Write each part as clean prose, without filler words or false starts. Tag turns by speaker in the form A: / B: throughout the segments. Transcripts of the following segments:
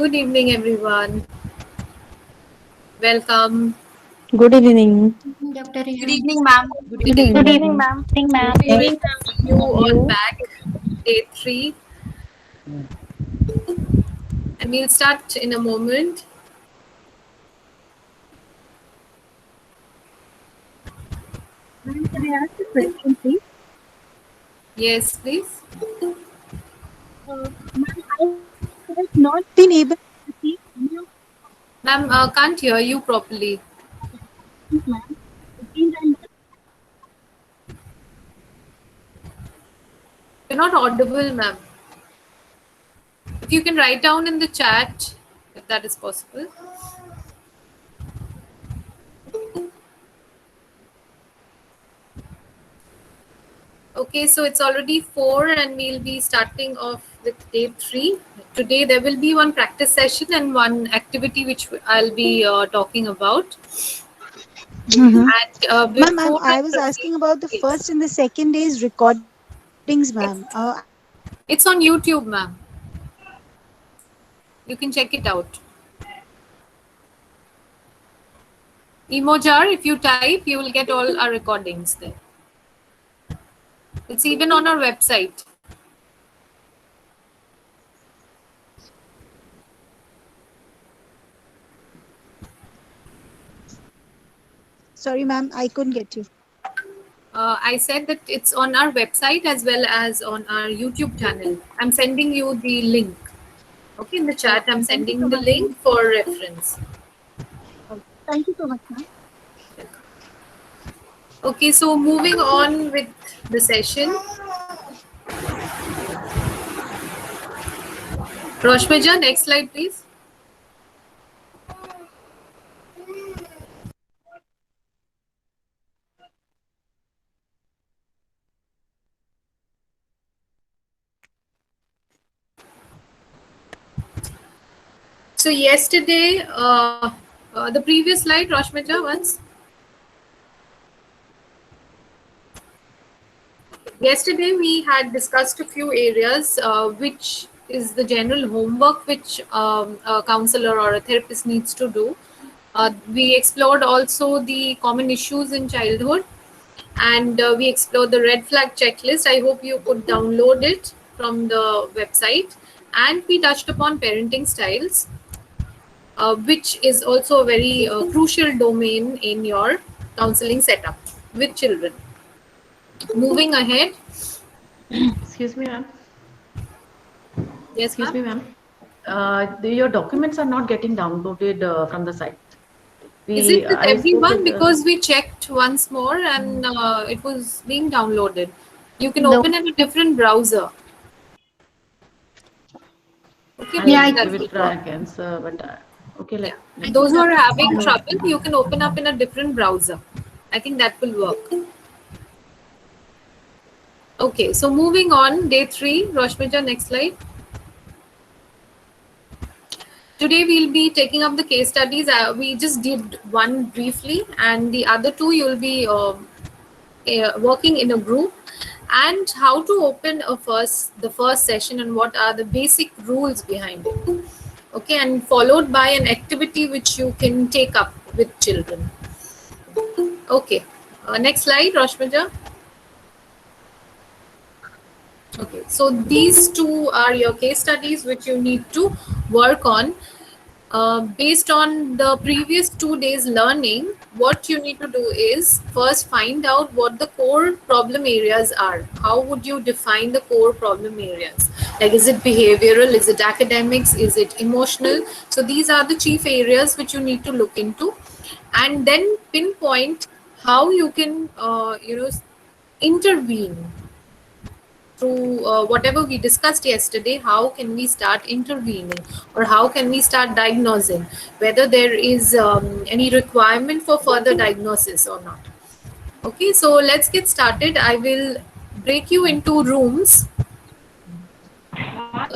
A: Good evening, everyone. Welcome.
B: Good evening.
C: Dr.
D: Good
C: Rehan.
D: evening, ma'am. Good
A: Good
B: Good
D: evening.
C: Good
A: evening.
C: evening,
B: evening.
C: ma'am. Good evening, ma'am.
A: Great to see you all
B: You?
A: back, day three, and we'll start in a moment.
E: Ma'am, can I ask a question, please?
A: Yes, please.
E: Ma'am, I have not been able to receive any of
A: Ma'am, can't hear you properly.
E: these, ma'am. It seems I'm not.
A: You're not audible, ma'am. If you can write down in the chat, if that is possible. Okay, so it's already 4 and we'll be starting off with day 3. Today there will be one practice session and one activity which I'll be talking about.
E: Mm-hmm.
A: And
E: Ma'am,
A: before I
E: I was
A: proceed,
E: asking about the
A: yes,
E: first and the second day's recordings, ma'am.
A: it's on YouTube, ma'am. You can check it out. Emojar, if you type, you will get all our recordings there. It's even on our website.
E: Sorry, ma'am, I couldn't get you.
A: I said that it's on our website as well as on our YouTube channel. I'm sending you the link. Okay, in the chat, I'm
E: Thank you
A: sending
E: so
A: the
E: much,
A: link
E: ma'am.
A: for reference.
E: Thank you so much, ma'am.
A: Okay, so moving on with the session. Roshmaja, next slide, please. So yesterday, the previous slide, Roshmaja, once. Yesterday we had discussed a few areas, which is the general homework which a counselor or a therapist needs to do. We explored also the common issues in childhood, and we explored the red flag checklist. I hope you could download it from the website. And we touched upon parenting styles, which is also a very crucial domain in your counseling setup with children. Moving ahead.
B: Excuse me, ma'am.
A: Yes,
B: Excuse
A: ma'am.
B: me, ma'am. Your documents are not getting downloaded from the site.
A: Is it with
B: I spoke
A: everyone?
B: with.
A: Because we checked once more and it was being downloaded. You can
E: No.
A: open in a different browser. Okay,
B: I'll
A: maybe
C: Yeah,
B: give
A: that
B: it
A: will
B: try
A: work.
B: again, sir. But okay,
A: Yeah.
B: let me
A: Those who
B: see.
A: are having trouble, you can open up in a different browser. I think that will work. Okay, so moving on, day 3. Roshmija, next slide. Today we'll be taking up the case studies. We just did one briefly, and the other two you'll be working in a group, and how to open the first session and what are the basic rules behind it. Okay, and followed by an activity which you can take up with children. Okay, next slide, Roshmaja. Okay, so these two are your case studies which you need to work on. Based on the previous 2 days learning, what you need to do is first find out what the core problem areas are. How would you define the core problem areas? Like, is it behavioral? Is it academics? Is it emotional? So these are the chief areas which you need to look into, and then pinpoint how you can, intervene through whatever we discussed yesterday. How can we start intervening, or how can we start diagnosing whether there is any requirement for further diagnosis or not. Okay, so let's get started. I will break you into rooms. Uh,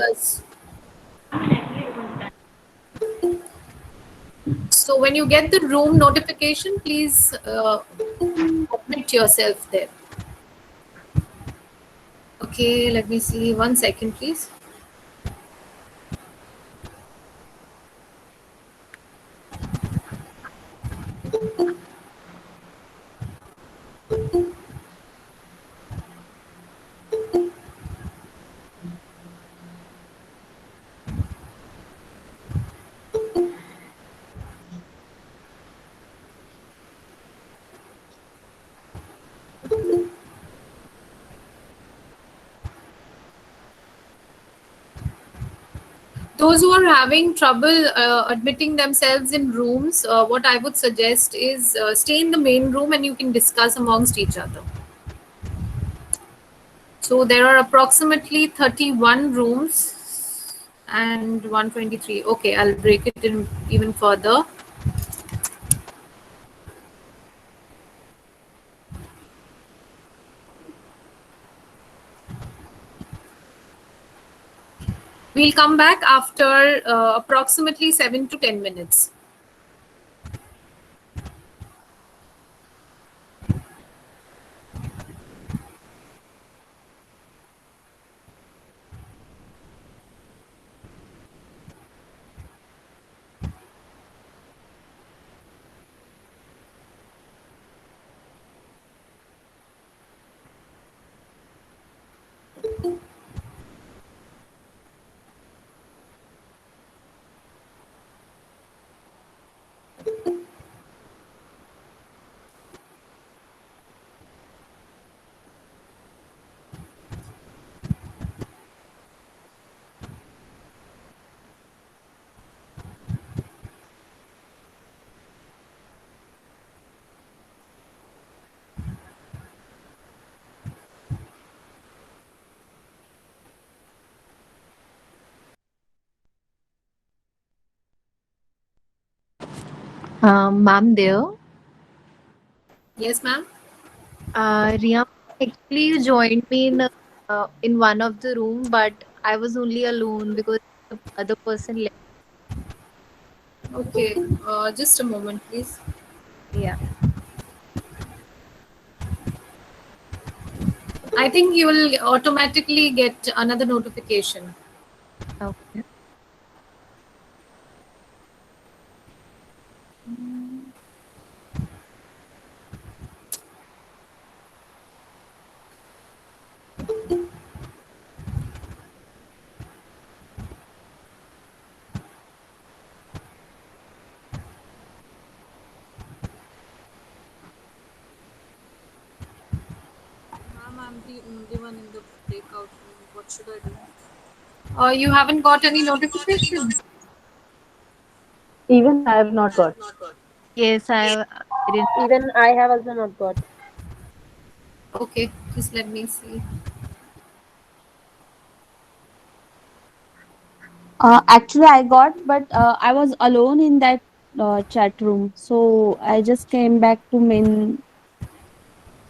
A: so when you get the room notification, please admit yourself there. Okay, let me see, 1 second please. Those who are having trouble admitting themselves in rooms, what I would suggest is stay in the main room and you can discuss amongst each other. So there are approximately 31 rooms and 123. Okay, I'll break it in even further. We'll come back after approximately 7 to 10 minutes.
C: Ma'am, there.
A: Yes, ma'am.
C: Riya, actually, you joined me in one of the room, but I was only alone because the other person left.
A: Okay, just a moment, please.
C: Yeah.
A: I think you will automatically get another notification.
C: Okay.
A: Ma'am, I'm the only one in the breakout room. What should I do? You haven't got any notification?
D: Even I have not got.
C: Yes, I didn't.
D: Even I have also not got.
A: Okay, just let me see.
E: Actually, I got, but I was alone in that chat room. So I just came back to main.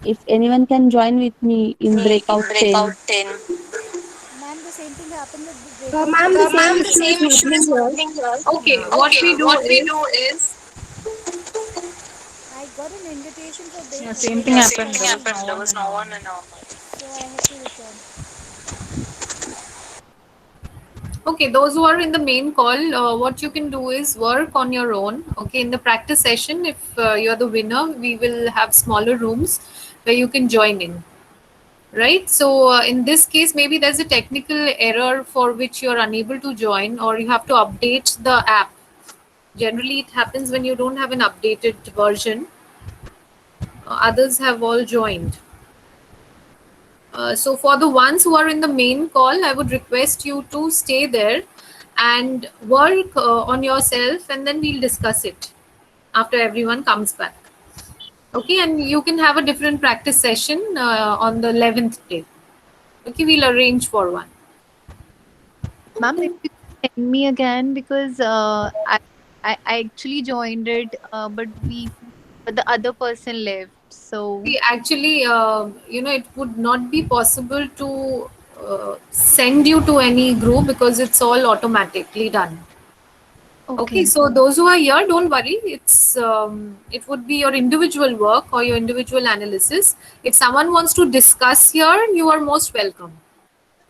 E: If anyone can join with me in
F: Me in
E: breakout
F: breakout
E: 10.
F: 10.
G: Ma'am, the same thing happened with the breakout
E: Ma'am, the
G: 7.
E: same
F: Ma'am, the
E: issue is
F: same issue
E: happening
F: is
E: here.
F: happening here.
A: Okay, what
F: Okay,
A: we do
F: what we
A: is
F: do is
G: I got an invitation for
B: Yeah, same thing
F: yeah,
G: breakout
F: same
B: happened.
F: thing
B: There was
G: 13,
F: happened.
B: no
F: There
B: one
F: was
B: in
F: no
B: our
F: one in our
G: so I had to return.
A: okay. Those who are in the main call, what you can do is work on your own. Okay, in the practice session, if you're the winner, we will have smaller rooms where you can join in. Right. So in this case, maybe there's a technical error for which you're unable to join, or you have to update the app. Generally, it happens when you don't have an updated version. Others have all joined. So for the ones who are in the main call, I would request you to stay there and work on yourself, and then we'll discuss it after everyone comes back. Okay, and you can have a different practice session on the 11th day. Okay, we'll arrange for one.
C: Ma'am, if you could send me again because I actually joined it, but the other person left. So
A: See, actually, it would not be possible to send you to any group because it's all automatically done. Okay,
C: okay,
A: so those who are here, don't worry. It would be your individual work or your individual analysis. If someone wants to discuss here, you are most welcome.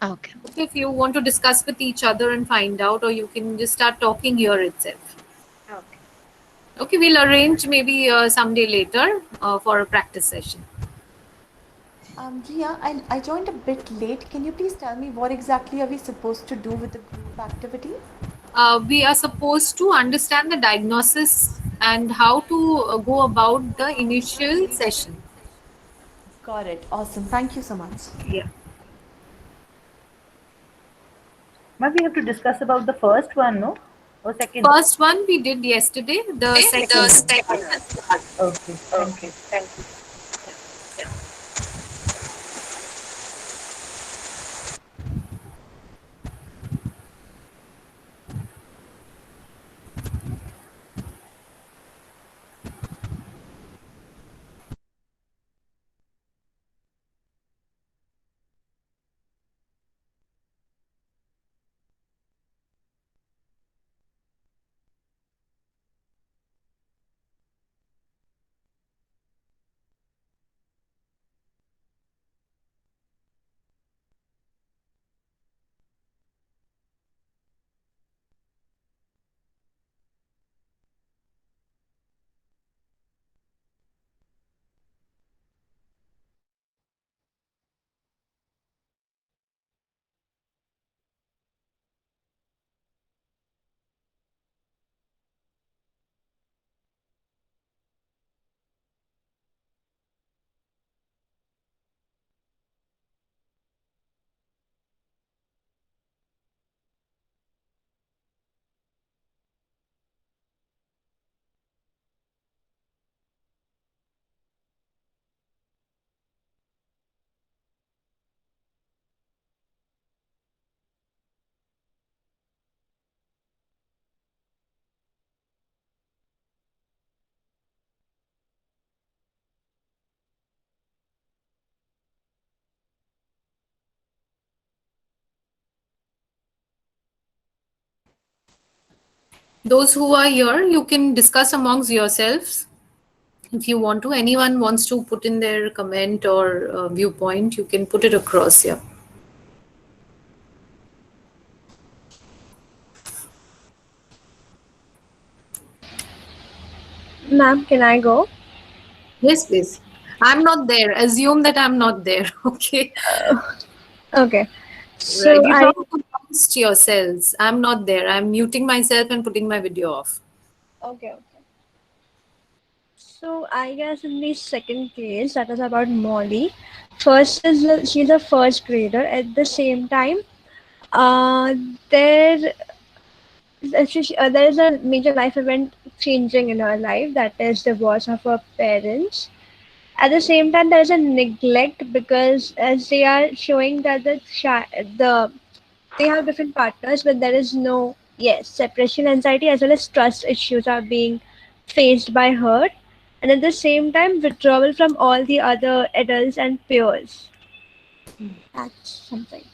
C: okay,
A: Okay, if you want to discuss with each other and find out, or you can just start talking here itself.
C: okay.
A: Okay, we'll arrange maybe someday later for a practice session.
H: Ria, I joined a bit late. Can you please tell me what exactly are we supposed to do with the group activity?
A: We are supposed to understand the diagnosis and how to go about the initial session.
H: Got it. Awesome. Thank you so much.
A: Yeah.
F: Ma'am, we have to discuss about the first one, no? Or second?
A: First one we did yesterday. The second one.
F: Okay, thank you.
A: Those who are here, you can discuss amongst yourselves if you want to. Anyone wants to put in their comment or viewpoint, you can put it across here.
I: Ma'am, can I go?
A: Yes, please. I'm not there. Assume that I'm not there. Okay.
I: Okay.
A: Right.
I: So
A: You
I: I
A: talk amongst yourselves. I'm not there. I'm muting myself and putting my video off.
I: okay. So I guess in the second case, that is about Molly. First is she's a first grader. At the same time, uh, there there is a major life event changing in her life. That is divorce of her parents. At the same time, there is a neglect because as they are showing that the they have different partners, but there is no, yes, separation anxiety as well as trust issues are being faced by her, and at the same time withdrawal from all the other adults and peers. That's something.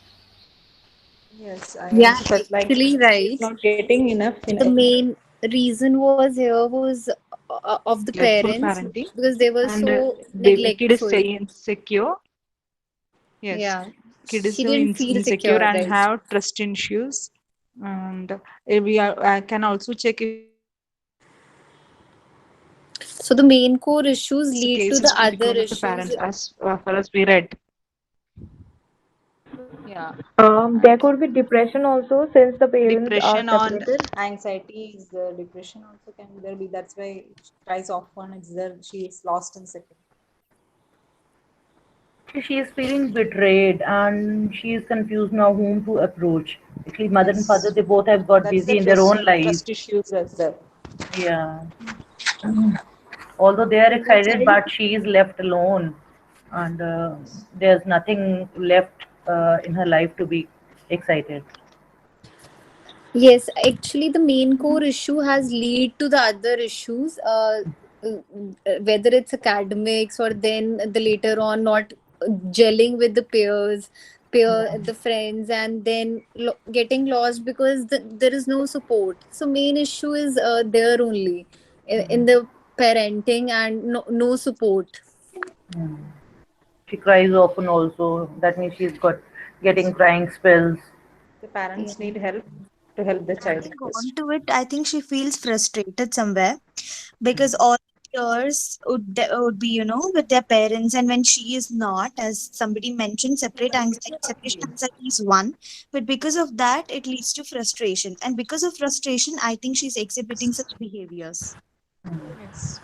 J: Yes, I
C: Yeah,
J: also felt like
C: actually,
J: she's
C: right.
J: not getting enough
C: The main reason was here was of the
J: neglectful
C: parents
J: parenting,
C: because they were
J: and
C: so
J: the kid is
C: neglectful.
J: stay insecure. Yes,
C: Yeah,
J: kid is
C: she
J: so
C: didn't feel
J: insecure
C: secure,
J: and
C: right?
J: have trust issues. And we are, I can also check if
C: So the main core issues
J: it's a
C: lead
J: case
C: to the other
J: because of the
C: issues.
J: parents, as far as we read. Yeah,
D: There could be depression also since the parents are
J: depression and
D: separated.
J: anxiety is depression also can there be. That's why it tries often. It's there. She is lost in second.
F: She is feeling betrayed and she is confused now whom to approach. Actually, mother and father,
J: Yes,
F: they both have got
J: that's the
F: busy in their own lives.
J: trust issues as well.
F: Yeah. Although they are excited, but she is left alone, and there's nothing left in her life to be excited.
C: Yes, actually, the main core issue has lead to the other issues. Whether it's academics or then the later on not gelling with the the friends, and then getting lost because there is no support. So main issue is there only in the parenting and no support.
F: Hmm. She cries often also. That means she's got getting crying spells.
J: The parents
C: Yeah.
J: need help to help the child
G: Adding
J: first.
G: on to it, I think she feels frustrated somewhere because all years would be, with their parents, and when she is not, as somebody mentioned, separation anxiety is one, but because of that, it leads to frustration, and because of frustration, I think she's exhibiting such behaviors.
J: Yes.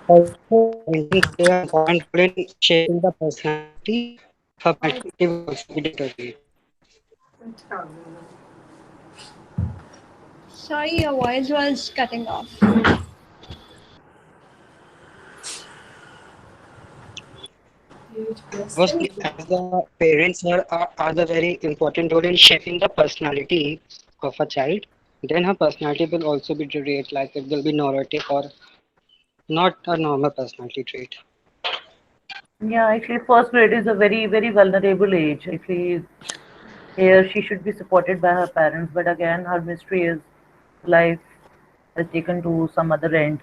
K: Also, parenting plays an important role in shaping the personality of a child. It will also be due to it.
I: Sorry, your voice was cutting off.
K: Firstly, as the parents are the very important role in shaping the personality of a child, then her personality will also be deteriorated, like it will be neurotic or not a normal personality trait.
F: Yeah, actually, first grade is a very, very vulnerable age. Actually, here she should be supported by her parents, but again, her mystery is life has taken to some other end,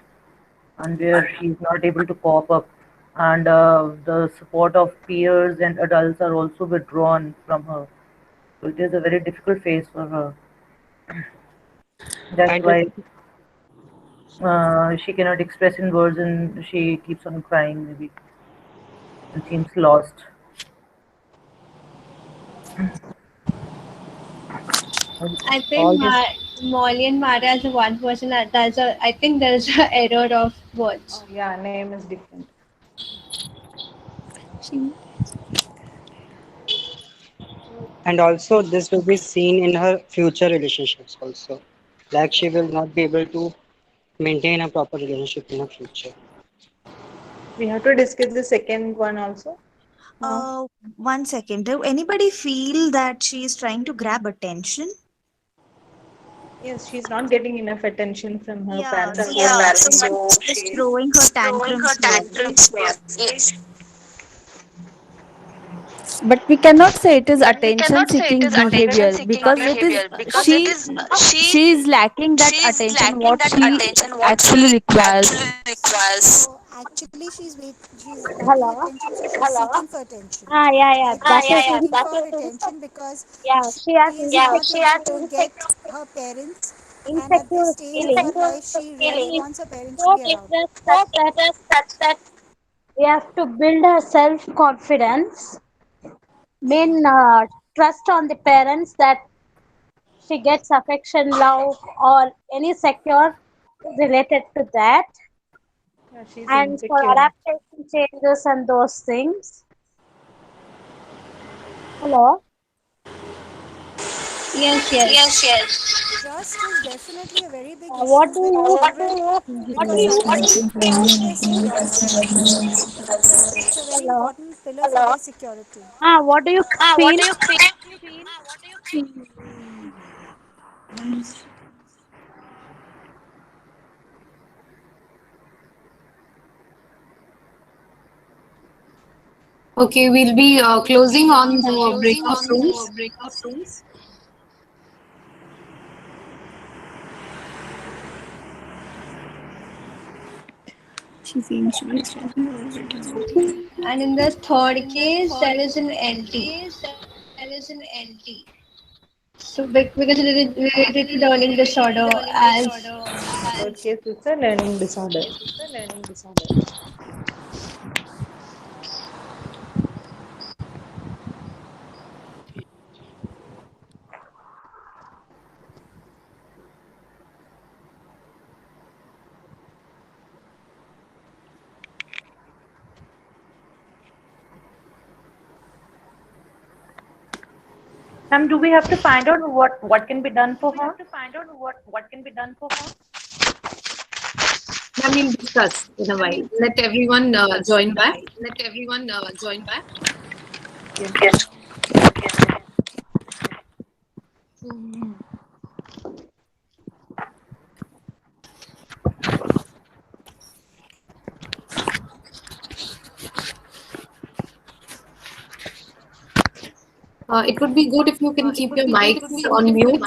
F: and where she's not able to cope up, and the support of peers and adults are also withdrawn from her. So it is a very difficult phase for her. That's
K: And it,
F: why she cannot express in words, and she keeps on crying maybe and seems lost.
I: I
K: all
I: think
K: this
I: Molly and Mara is the one person that does a. I think there's an error of words.
J: Oh, yeah, name is different.
K: and also this will be seen in her future relationships also. Like she will not be able to maintain a proper relationship in her future.
J: We have to discuss the second one also.
G: Uh, 1 second. Do anybody feel that she is trying to grab attention?
J: Yes, she's not getting enough attention from her
G: Yeah,
J: parents.
G: so she's just throwing her tantrums mainly.
E: But we cannot say it is attention seeking behavior because it is she is lacking that attention what she actually requires.
L: So actually, she's lacking
M: Hello.
L: attention, so she's seeking for attention.
M: Yeah.
L: Actually,
M: That
L: she's
M: is
L: seeking for attention because
M: yeah. She has
L: she is not able to get
M: insecure,
L: her parents, and at this
M: insecure
L: stage of her
M: feeling.
L: life, she really
M: She is
L: wants her parents to
M: so
L: be around.
M: depressed that we have to build her self confidence. Mean trust on the parents that she gets affection, love, or any secure related to that,
J: Yeah, she's
M: and for
J: insecure.
M: adaptation changes and those things. Hello.
I: Yes.
L: Trust is definitely a very big
M: What
L: issue
M: do
L: with
M: you
L: children because of their security. It's a very
M: hello?
L: important pillar for their security.
M: What do you feel?
A: Okay, we'll be closing on the breakout rooms.
I: And in the third case, there is an LT. So because it is related to learning disorder as
J: Third case is a learning disorder.
F: Ma'am, do we have to find out what can be done for her?
A: I mean, discuss in a while. Let everyone join back. It would be good if you can keep your mics on mute.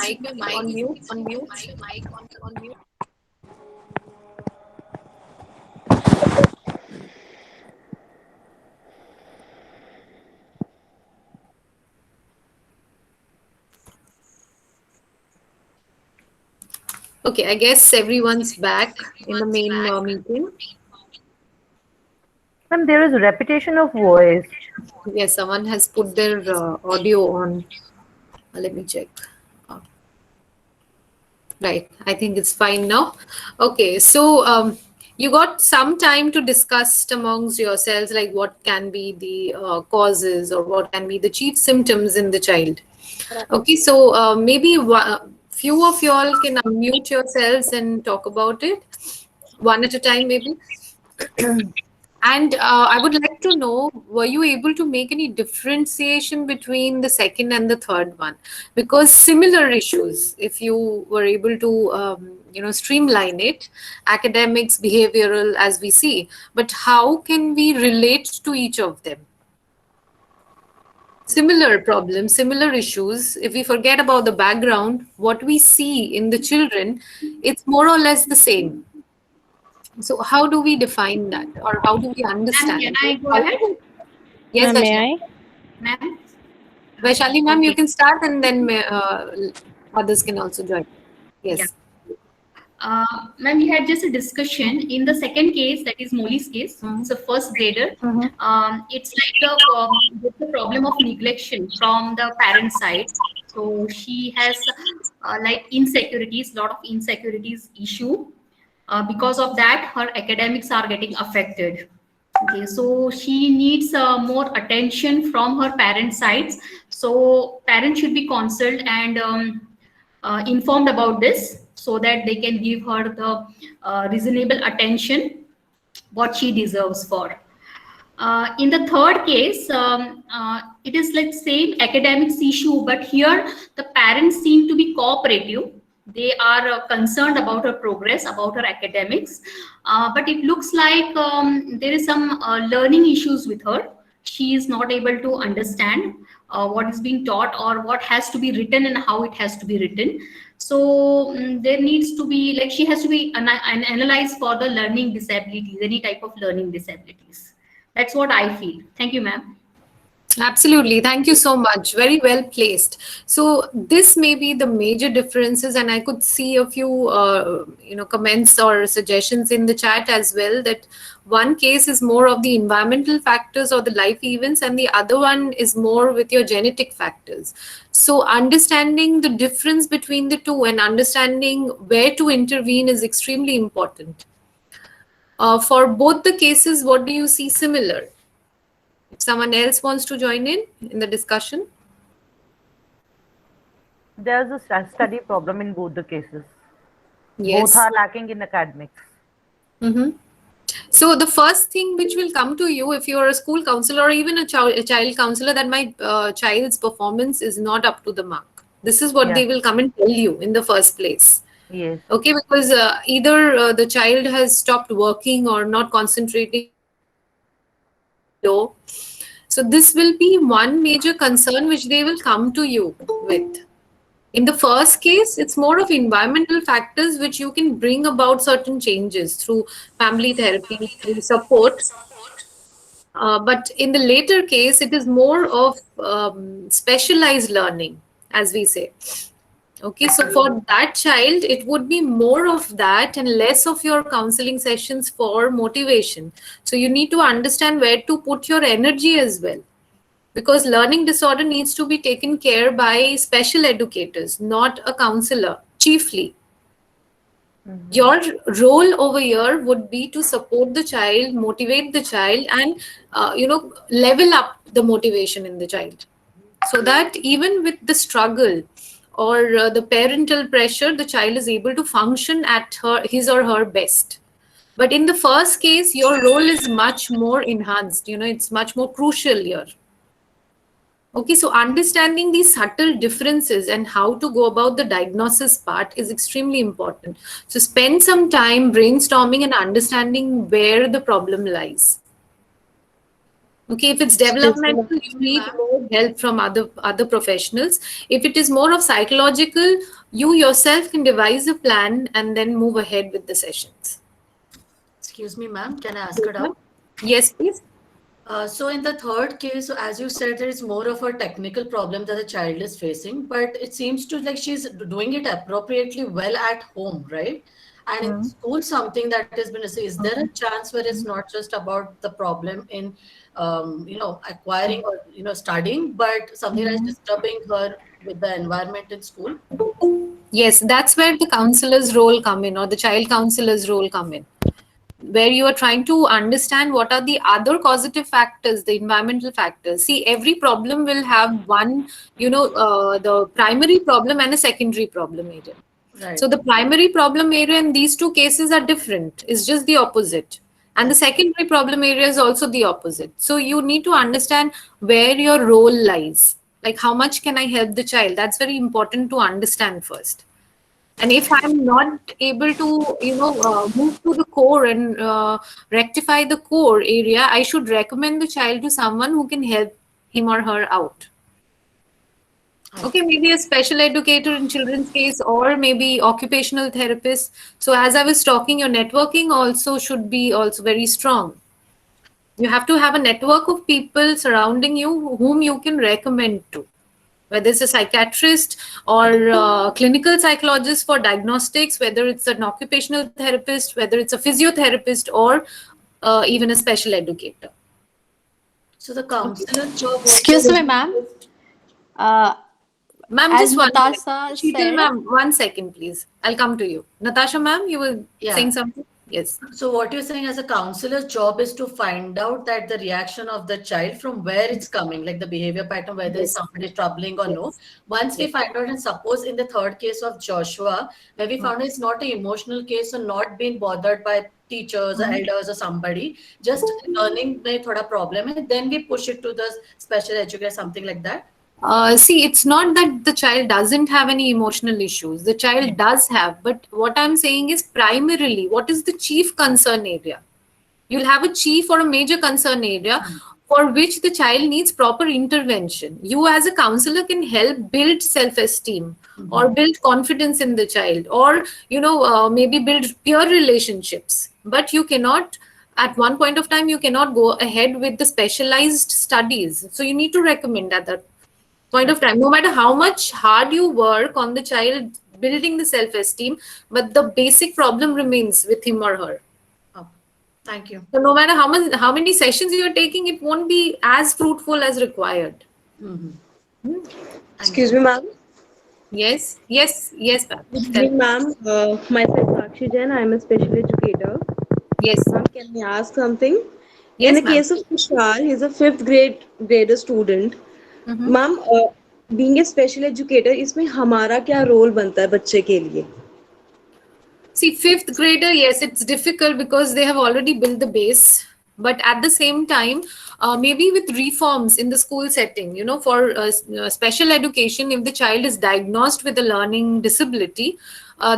A: Okay, I guess everyone's back in the main meeting.
F: Ma'am, there is repetition of voice.
A: Yes, someone has put their audio on. Let me check. Right, I think it's fine now. Okay, so you got some time to discuss amongst yourselves, like what can be the causes or what can be the chief symptoms in the child. Okay, so maybe few of y'all can unmute yourselves and talk about it one at a time, maybe. And I would like to know, were you able to make any differentiation between the second and the third one? Because similar issues, if you were able to, streamline it, academics, behavioral, as we see, but how can we relate to each of them? Similar problems, similar issues. If we forget about the background, what we see in the children, it's more or less the same. So how do we define that, or how do we understand?
N: Can I go ahead?
A: Yes,
N: May
A: Vaishali.
N: Ma'am?
A: Vaishali ma'am, you can start, and then others can also join. Yes.
N: Ma'am, we had just a discussion in the second case, that is Molly's case. It's a first grader. It's like the problem of neglection from the parent side. So she has like insecurities, lot of insecurities issue. Because of that, her academics are getting affected. Okay, so she needs more attention from her parent sides. So parents should be consulted and informed about this, so that they can give her the reasonable attention what she deserves for. In the third case, it is like same academics issue, but here the parents seem to be cooperative. They are concerned about her progress, about her academics, but it looks like there is some learning issues with her. She is not able to understand what is being taught or what has to be written and how it has to be written. So there needs to be, like, she has to be analyzed for the learning disabilities, any type of learning disabilities. That's what I feel. Thank you, ma'am.
A: Absolutely. Thank you so much. Very well placed. So this may be the major differences, and I could see a few, comments or suggestions in the chat as well, that one case is more of the environmental factors or the life events, and the other one is more with your genetic factors. So understanding the difference between the two and understanding where to intervene is extremely important. For both the cases, what do you see similar? If someone else wants to join in the discussion.
F: There's a study problem in both the cases.
A: Yes.
F: Both are lacking in academics.
A: So the first thing which will come to you if you're a school counselor or even a child counselor, that my child's performance is not up to the mark. This is what they will come and tell you in the first place.
F: Yes.
A: Okay, because either the child has stopped working or not concentrating. So this will be one major concern which they will come to you with. In the first case, it's more of environmental factors which you can bring about certain changes through family therapy, through support. But in the later case, it is more of specialized learning, as we say. Okay, so for that child, it would be more of that and less of your counseling sessions for motivation. So you need to understand where to put your energy as well. Because learning disorder needs to be taken care by special educators, not a counselor, chiefly. Your role over here would be to support the child, motivate the child, and level up the motivation in the child. So that even with the struggle or the parental pressure, the child is able to function at his or her best. But in the first case, your role is much more enhanced. It's much more crucial here. Okay, so understanding these subtle differences and how to go about the diagnosis part is extremely important. So spend some time brainstorming and understanding where the problem lies. Okay, if it's developmental, you need more help from other professionals. If it is more of psychological, you yourself can devise a plan and then move ahead with the sessions.
O: Excuse me, ma'am, can I ask a doubt?
A: Yes, please.
O: So in the third case, as you said, there is more of a technical problem that the child is facing, but it seems to like she's doing it appropriately well at home, right? And in school, something that has been, is there a chance where it's not just about the problem in, acquiring or, studying, but something that is disturbing her with the environment in school?
A: Yes, that's where the counselor's role come in, or the child counselor's role come in. where you are trying to understand what are the other causative factors, the environmental factors. See, every problem will have one, the primary problem and a secondary problem area.
O: Right.
A: So the primary problem area in these two cases are different. It's just the opposite. And the secondary problem area is also the opposite. So you need to understand where your role lies. Like, how much can I help the child? That's very important to understand first. And if I'm not able to, move to the core and rectify the core area, I should recommend the child to someone who can help him or her out. Okay, maybe a special educator in children's case, or maybe occupational therapist. So as I was talking, your networking also should be also very strong. You have to have a network of people surrounding you whom you can recommend to, whether it's a psychiatrist or clinical psychologist for diagnostics, whether it's an occupational therapist, whether it's a physiotherapist, or even a special educator.
O: So the counselor job.
P: Excuse me, ma'am.
A: Ma'am,
P: As
A: just one
P: Natasha
A: second.
P: said-
A: Ma'am, 1 second, please. I'll come to you. Natasha, ma'am, you were saying something? Yes.
O: So what you're saying as a counselor's job is to find out that the reaction of the child from where it's coming, like the behavior pattern, whether
A: Yes.
O: somebody is troubling or no. Once we find out, and suppose in the third case of Joshua, where we found it's not an emotional case or not being bothered by teachers or elders or somebody, just learning the thoda problem, and then we push it to the special educator, something like that.
A: See, it's not that the child doesn't have any emotional issues. The child does have, but what I'm saying is primarily, what is the chief concern area? You'll have a chief or a major concern area for which the child needs proper intervention. You as a counselor can help build self-esteem or build confidence in the child, or, maybe build peer relationships. But you cannot, at one point of time, you cannot go ahead with the specialized studies. So you need to recommend at that point of time, no matter how much hard you work on the child building the self-esteem, but the basic problem remains with him or her.
O: Thank you.
A: So no matter how many sessions you are taking, it won't be as fruitful as required.
Q: Excuse me, ma'am.
A: Yes, ma'am.
Q: Good evening, ma'am. Myself Sakshi Jain. I am a special educator.
A: Yes.
Q: Ma'am, can I ask something?
A: Yes,
Q: In the
A: ma'am.
Q: case of Vishal, he's a 5th grader student. Ma'am being a special educator इसमें हमारा क्या role बनता है बच्चे के लिए?
A: See, 5th grader, yes, it's difficult because they have already built the base. But at the same time, maybe with reforms in the school setting, for special education, if the child is diagnosed with a learning disability,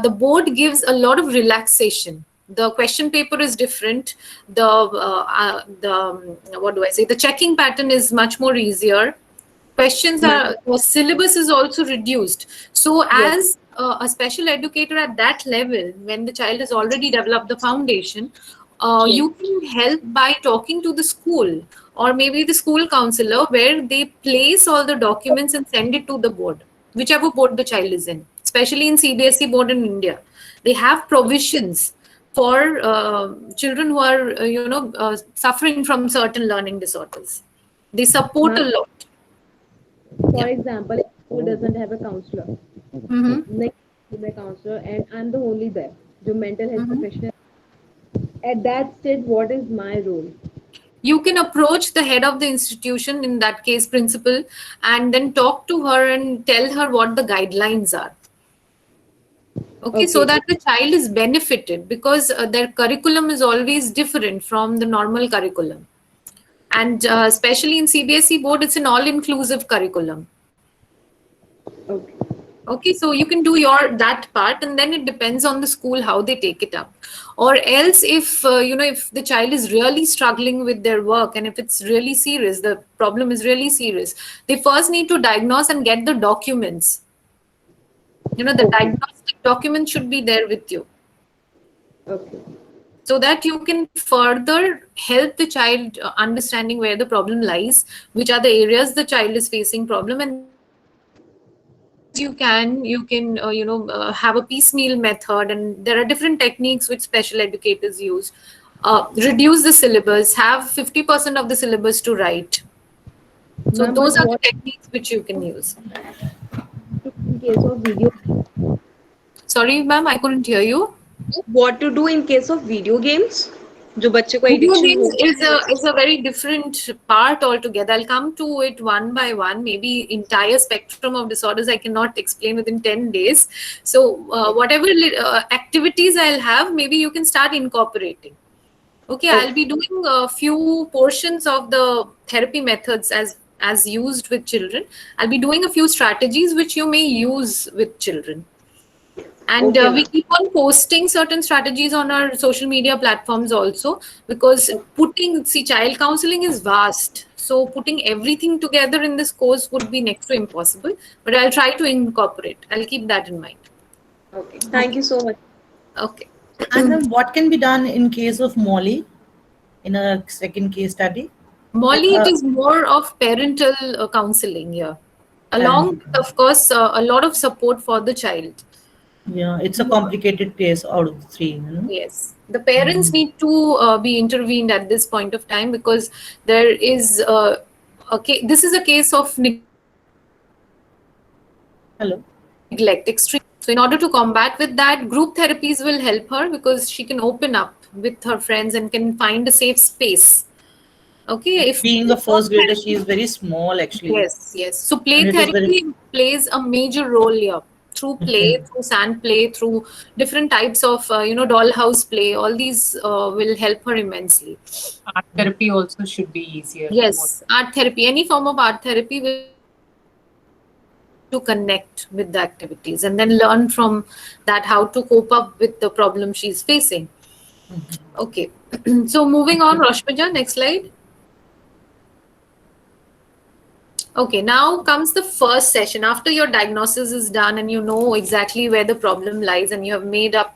A: the board gives a lot of relaxation. The question paper is different. The checking pattern is much more easier. Questions are, syllabus is also reduced. So as a special educator at that level, when the child has already developed the foundation, you can help by talking to the school or maybe the school counselor, where they place all the documents and send it to the board, whichever board the child is in, especially in CBSE board in India. They have provisions for children who are, suffering from certain learning disorders. They support a lot.
Q: For example, if school doesn't have a counselor, next to the counselor, and I'm the only there, the mental health professional. At that stage, what is my role?
A: You can approach the head of the institution, in that case, principal, and then talk to her and tell her what the guidelines are. Okay, so that the child is benefited, because their curriculum is always different from the normal curriculum. And especially in CBSE board, it's an all-inclusive curriculum. Okay, so you can do that part, and then it depends on the school how they take it up. Or else, if if the child is really struggling with their work, and if it's really serious, the problem is really serious, they first need to diagnose and get the documents. The diagnostic document should be there with you.
Q: Okay.
A: So that you can further help the child understanding where the problem lies, which are the areas the child is facing problem, and you can have a piecemeal method, and there are different techniques which special educators use. Reduce the syllabus, have 50% of the syllabus to write. So those are the techniques which you can use.
Q: In case of video.
A: Sorry, ma'am, I couldn't hear you.
Q: What to do in case of video games?
J: जो बच्चे को
A: Video
J: addiction
A: games
J: हो
A: is a very different part altogether. I'll come to it one by one. Maybe entire spectrum of disorders I cannot explain within 10 days. So whatever activities I'll have, maybe you can start incorporating. Okay, I'll be doing a few portions of the therapy methods as used with children. I'll be doing a few strategies which you may use with children. And we keep on posting certain strategies on our social media platforms also, because child counseling is vast. So putting everything together in this course would be next to impossible, but I'll try to incorporate. I'll keep that in mind.
J: Okay, thank you so much.
A: Okay.
P: And then what can be done in case of Molly in a second case study?
A: Molly, it is more of parental counseling here. Along, of course, a lot of support for the child.
P: Yeah, it's a complicated case out of the three. You know?
A: Yes, the parents need to be intervened at this point of time, because there is this is a case of neglect, extreme. So in order to combat with that, group therapies will help her, because she can open up with her friends and can find a safe space. Okay, if
P: being a first grader, she is very small actually.
A: Yes. So play therapy plays a major role here. Through play, through sand play, through different types of dollhouse play, all these will help her immensely.
R: Art therapy also should be easier.
A: Yes, art therapy, any form of art therapy will to connect with the activities and then learn from that how to cope up with the problem she's facing. Okay, so moving on, Roshmija, next slide. Okay, now comes the first session. After your diagnosis is done and you know exactly where the problem lies and you have made up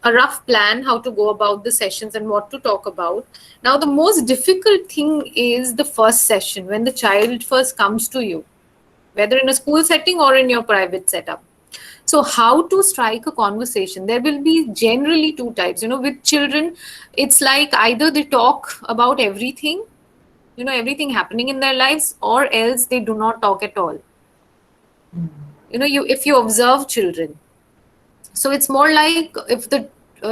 A: a rough plan how to go about the sessions and what to talk about. Now, the most difficult thing is the first session, when the child first comes to you, whether in a school setting or in your private setup. So how to strike a conversation? There will be generally two types. With children, it's like either they talk about everything, everything happening in their lives, or else they do not talk at all. If you observe children, so it's more like if the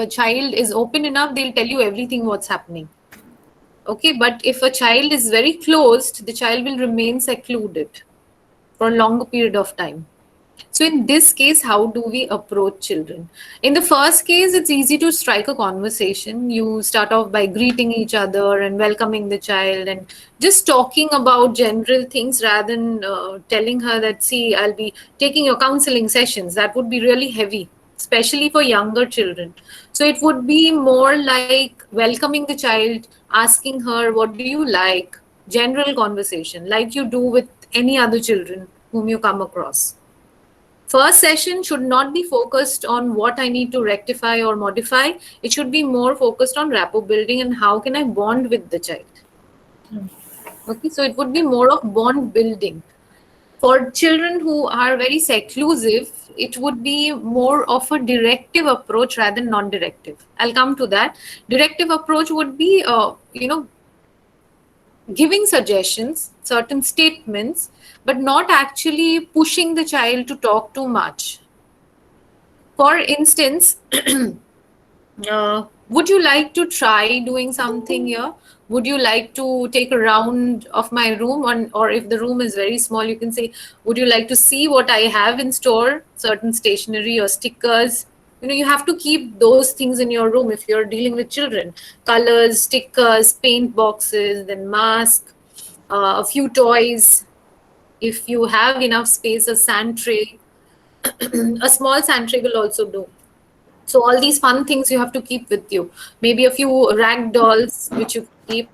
A: child is open enough, they'll tell you everything what's happening. Okay, but if a child is very closed, the child will remain secluded for a longer period of time. So in this case, how do we approach children? In the first case, it's easy to strike a conversation. You start off by greeting each other and welcoming the child and just talking about general things rather than telling her that, see, I'll be taking your counseling sessions. That would be really heavy, especially for younger children. So it would be more like welcoming the child, asking her, what do you like? General conversation, like you do with any other children whom you come across. First session should not be focused on what I need to rectify or modify. It should be more focused on rapport building and how can I bond with the child. Okay, so it would be more of bond building. For children who are very seclusive, it would be more of a directive approach rather than non-directive. I'll come to that. Directive approach would be, giving suggestions, certain statements, but not actually pushing the child to talk too much. For instance, would you like to try doing something here? Would you like to take a round of my room? Or if the room is very small, you can say, would you like to see what I have in store? Certain stationery or stickers. You have to keep those things in your room if you're dealing with children. Colors, stickers, paint boxes, then mask, a few toys. If you have enough space, a sand tray, a small sand tray will also do. So all these fun things you have to keep with you. Maybe a few rag dolls which you keep.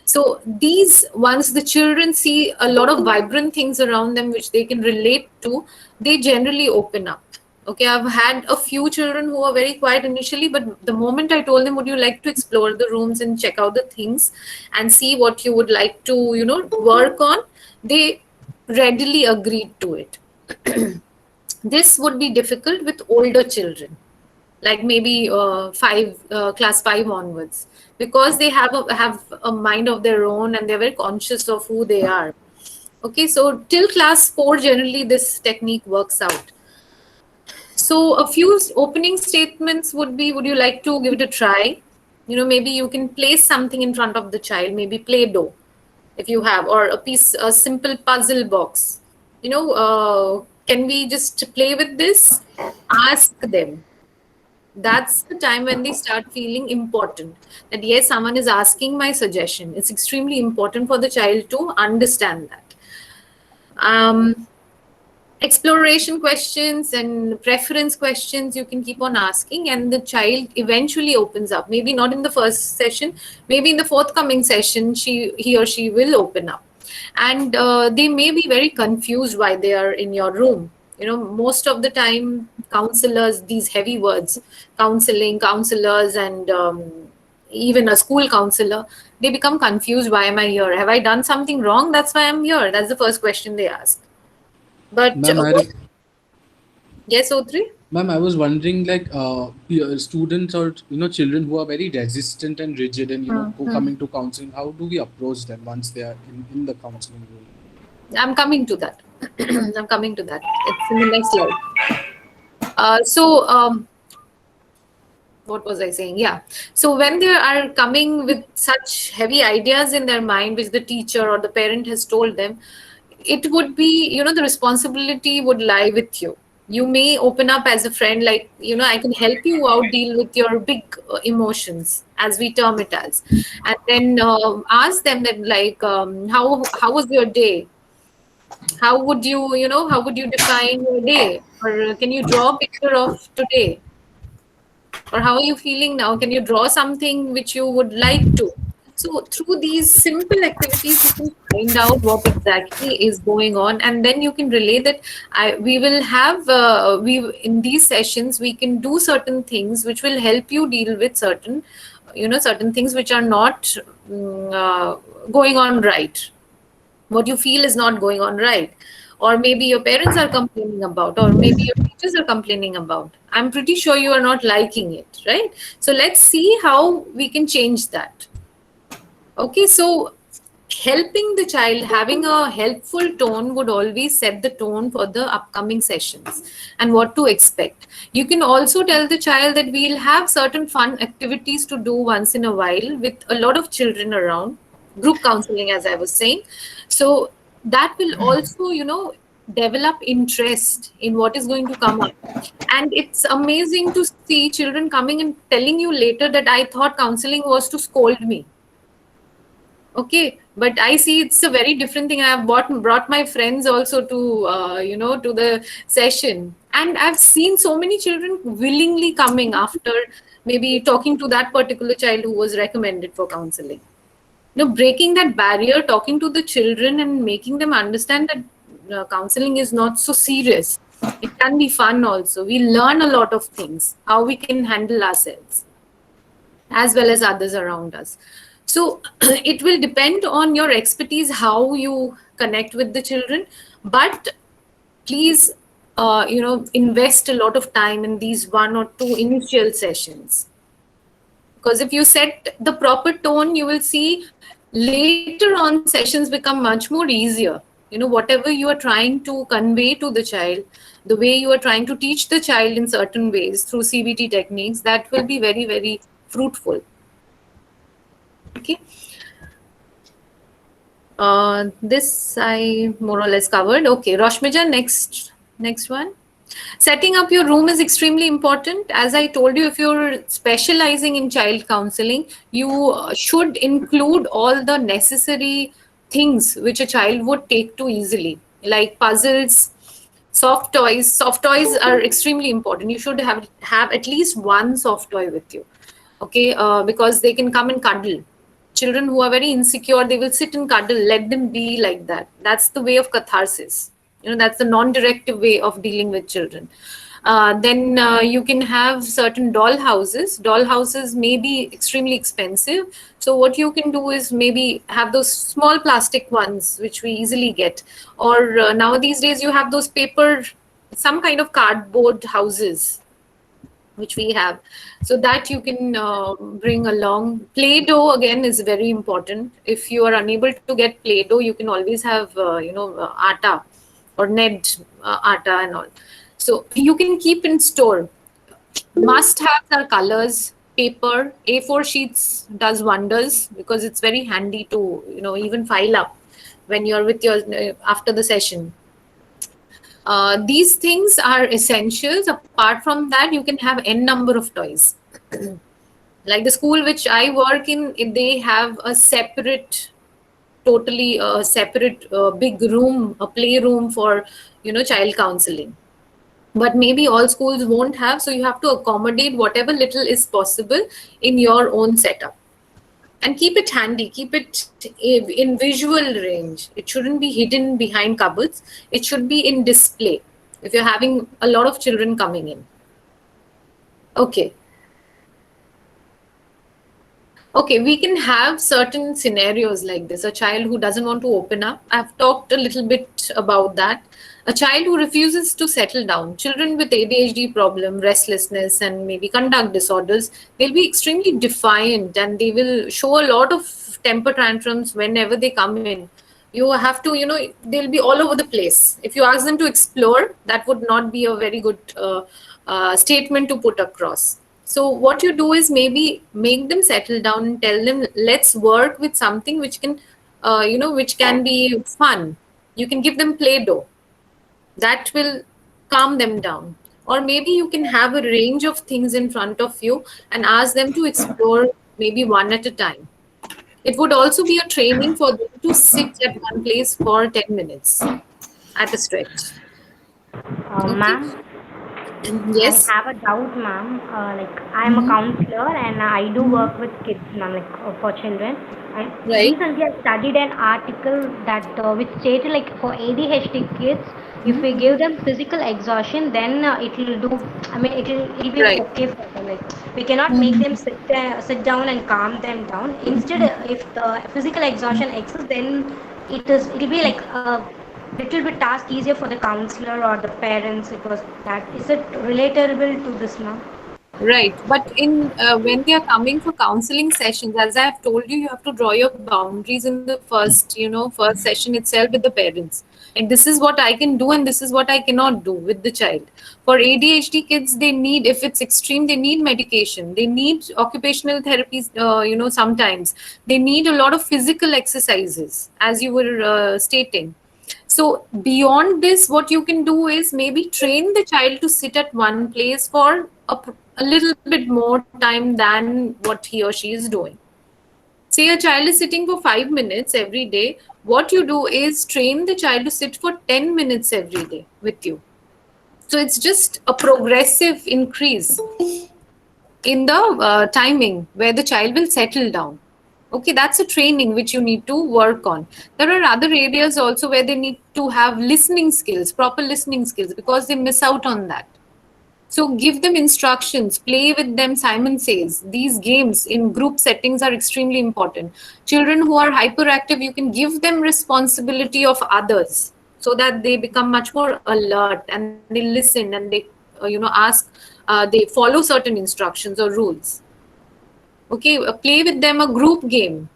A: So these, once the children see a lot of vibrant things around them which they can relate to, they generally open up. Okay, I've had a few children who are very quiet initially, but the moment I told them, would you like to explore the rooms and check out the things and see what you would like to, work on, they readily agreed to it. This would be difficult with older children, like maybe class 5 onwards, because they have a mind of their own and they're very conscious of who they are. Okay, so till class 4, generally this technique works out. So a few opening statements would be, would you like to give it a try? Maybe you can place something in front of the child, maybe Play-Doh if you have, or a simple puzzle box. Can we just play with this? Ask them. That's the time when they start feeling important, that yes, someone is asking my suggestion. It's extremely important for the child to understand that. Exploration questions and preference questions you can keep on asking, and the child eventually opens up. Maybe not in the first session, maybe in the forthcoming session he or she will open up. And they may be very confused why they are in your room. Most of the time counselors, these heavy words, counseling, counselors, and even a school counselor, they become confused. Why am I here? Have I done something wrong? That's why I'm here. That's the first question they ask. But
S: Ma'am,
A: yes, O3?
S: Ma'am, I was wondering, like, students or children who are very resistant and rigid, and who come into counseling, how do we approach them once they are in the counseling room?
A: I'm coming to that. I'm coming to that. It's in the next slide. What was I saying? Yeah. So when they are coming with such heavy ideas in their mind, which the teacher or the parent has told them, it would be, the responsibility would lie with you. You may open up as a friend, like, I can help you out deal with your big emotions, as we term it as. And then ask them that, like, how was your day? How would you, how would you define your day? Or can you draw a picture of today? Or how are you feeling now? Can you draw something which you would like to? So through these simple activities, you can find out what exactly is going on, and then you can relay that. We will have in these sessions we can do certain things which will help you deal with certain things which are not going on right. What you feel is not going on right, or maybe your parents are complaining about, or maybe your teachers are complaining about. I'm pretty sure you are not liking it, right? So let's see how we can change that. Okay, so helping the child, having a helpful tone would always set the tone for the upcoming sessions and what to expect. You can also tell the child that we'll have certain fun activities to do once in a while with a lot of children around, group counseling, as I was saying. So that will also, develop interest in what is going to come up. And it's amazing to see children coming and telling you later that I thought counseling was to scold me. Okay, but I see it's a very different thing. I've brought my friends also to, to the session. And I've seen so many children willingly coming after maybe talking to that particular child who was recommended for counseling. Breaking that barrier, talking to the children and making them understand that counseling is not so serious. It can be fun also. We learn a lot of things, how we can handle ourselves as well as others around us. So it will depend on your expertise, how you connect with the children, but please, invest a lot of time in these 1 or 2 initial sessions. Because if you set the proper tone, you will see later on sessions become much more easier. Whatever you are trying to convey to the child, the way you are trying to teach the child in certain ways through CBT techniques, that will be very, very fruitful. Okay. This I more or less covered. Okay, Roshmija, next one. Setting up your room is extremely important. As I told you, if you're specializing in child counseling, you should include all the necessary things which a child would take to easily, like puzzles, soft toys. Soft toys are extremely important. You should have at least one soft toy with you. Okay, because they can come and cuddle. Children who are very insecure, they will sit and cuddle. Let them be like that. That's the way of catharsis. That's the non-directive way of dealing with children. Then you can have certain doll houses. Doll houses may be extremely expensive. So what you can do is maybe have those small plastic ones, which we easily get. Or now these days you have those paper, some kind of cardboard houses, which we have. So that you can bring along. Play-Doh again is very important. If you are unable to get Play-Doh, you can always have, atta or Ned atta and all. So you can keep in store. Must-haves are colors. paper. A4 sheets does wonders because it's very handy to, even file up when you're with your after the session. These things are essentials. Apart from that, you can have n number of toys. Like the school which I work in, they have a separate, totally separate big room, a playroom for, child counseling. But maybe all schools won't have, so you have to accommodate whatever little is possible in your own setup. And keep it handy, keep it in visual range. It shouldn't be hidden behind cupboards. It should be in display if you're having a lot of children coming in. Okay. Okay, we can have certain scenarios like this. A child who doesn't want to open up. I've talked a little bit about that. A child who refuses to settle down. Children with ADHD problem, restlessness, and maybe conduct disorders, they'll be extremely defiant and they will show a lot of temper tantrums whenever they come in. You have to, they'll be all over the place. If you ask them to explore, that would not be a very good statement to put across. So what you do is maybe make them settle down and tell them, let's work with something which can, which can be fun. You can give them Play-Doh. That will calm them down. Or maybe you can have a range of things in front of you and ask them to explore maybe one at a time. It would also be a training for them to sit at one place for 10 minutes at a stretch.
T: Ma'am?
A: Yes.
T: I have a doubt, ma'am. I'm a counselor and I do work with kids, ma'am, for children. And recently I studied an article that which stated for ADHD kids, if we give them physical exhaustion, then it will do. I mean, it will be okay for them. We cannot make them sit down and calm them down. Instead, if the physical exhaustion exists, then it will be little bit task easier for the counselor or the parents, because that is it relatable to this, ma'am?
A: Right, but in when they are coming for counseling sessions, as I have told you, you have to draw your boundaries in the first session itself with the parents. And this is what I can do and this is what I cannot do with the child. For ADHD kids, they need, if it's extreme, they need medication. They need occupational therapies, sometimes. They need a lot of physical exercises, as you were stating. So beyond this, what you can do is maybe train the child to sit at one place for a little bit more time than what he or she is doing. Say a child is sitting for 5 minutes every day. What you do is train the child to sit for 10 minutes every day with you. So it's just a progressive increase in the timing where the child will settle down. Okay, that's a training which you need to work on. There are other areas also where they need to have listening skills, proper listening skills, because they miss out on that. So give them instructions, play with them. Simon Says these games in group settings are extremely important. Children who are hyperactive, you can give them responsibility of others so that they become much more alert and they listen and they, ask, they follow certain instructions or rules. Okay, play with them a group game.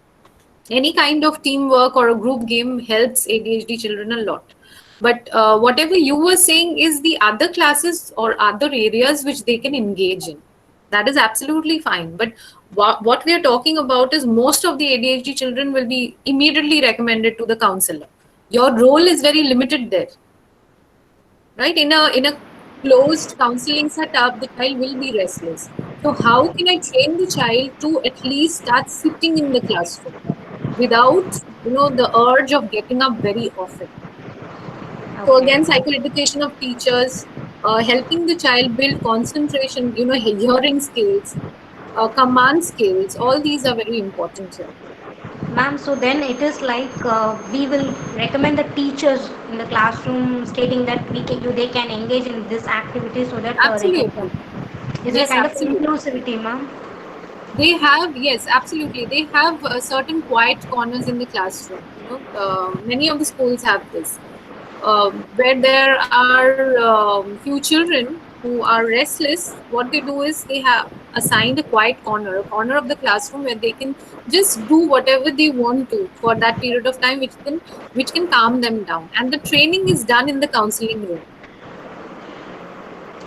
A: Any kind of teamwork or a group game helps ADHD children a lot. But whatever you were saying is the other classes or other areas which they can engage in. That is absolutely fine. But what we are talking about is most of the ADHD children will be immediately recommended to the counselor. Your role is very limited there. Right? In a closed counseling setup, the child will be restless. So how can I train the child to at least start sitting in the classroom without, the urge of getting up very often? So again, psychoeducation of teachers, helping the child build concentration, hearing skills, command skills, all these are very important here.
T: Ma'am, so then it is we will recommend the teachers in the classroom stating that they can engage in this activity so that
A: absolutely.
T: Is it kind of inclusivity, ma'am?
A: They have, yes, absolutely. They have certain quiet corners in the classroom. Many of the schools have this, where there are few children who are restless. What they do is they have assigned a quiet corner, a corner of the classroom where they can just do whatever they want to for that period of time, which can calm them down. And the training is done in the counseling room,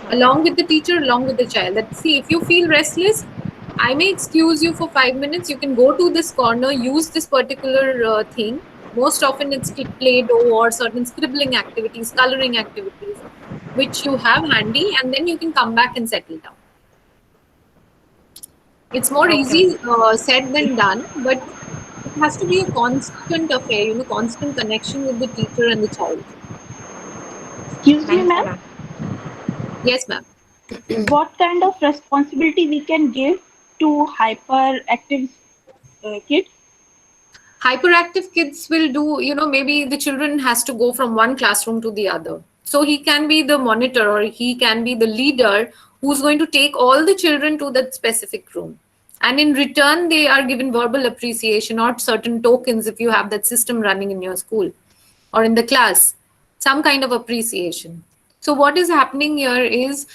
A: along with the teacher, along with the child. That see, if you feel restless, I may excuse you for 5 minutes. You can go to this corner, use this particular thing. Most often it's Play-Doh or certain scribbling activities, coloring activities, which you have handy, and then you can come back and settle down. It's more easy said than done, but it has to be a constant affair, constant connection with the teacher and the child.
U: Excuse me, ma'am.
A: Yes, ma'am.
U: What kind of responsibility we can give to hyperactive kids?
A: Hyperactive kids will do, maybe the children has to go from one classroom to the other. So he can be the monitor or he can be the leader who's going to take all the children to that specific room. And in return, they are given verbal appreciation or certain tokens if you have that system running in your school or in the class, some kind of appreciation. So what is happening here is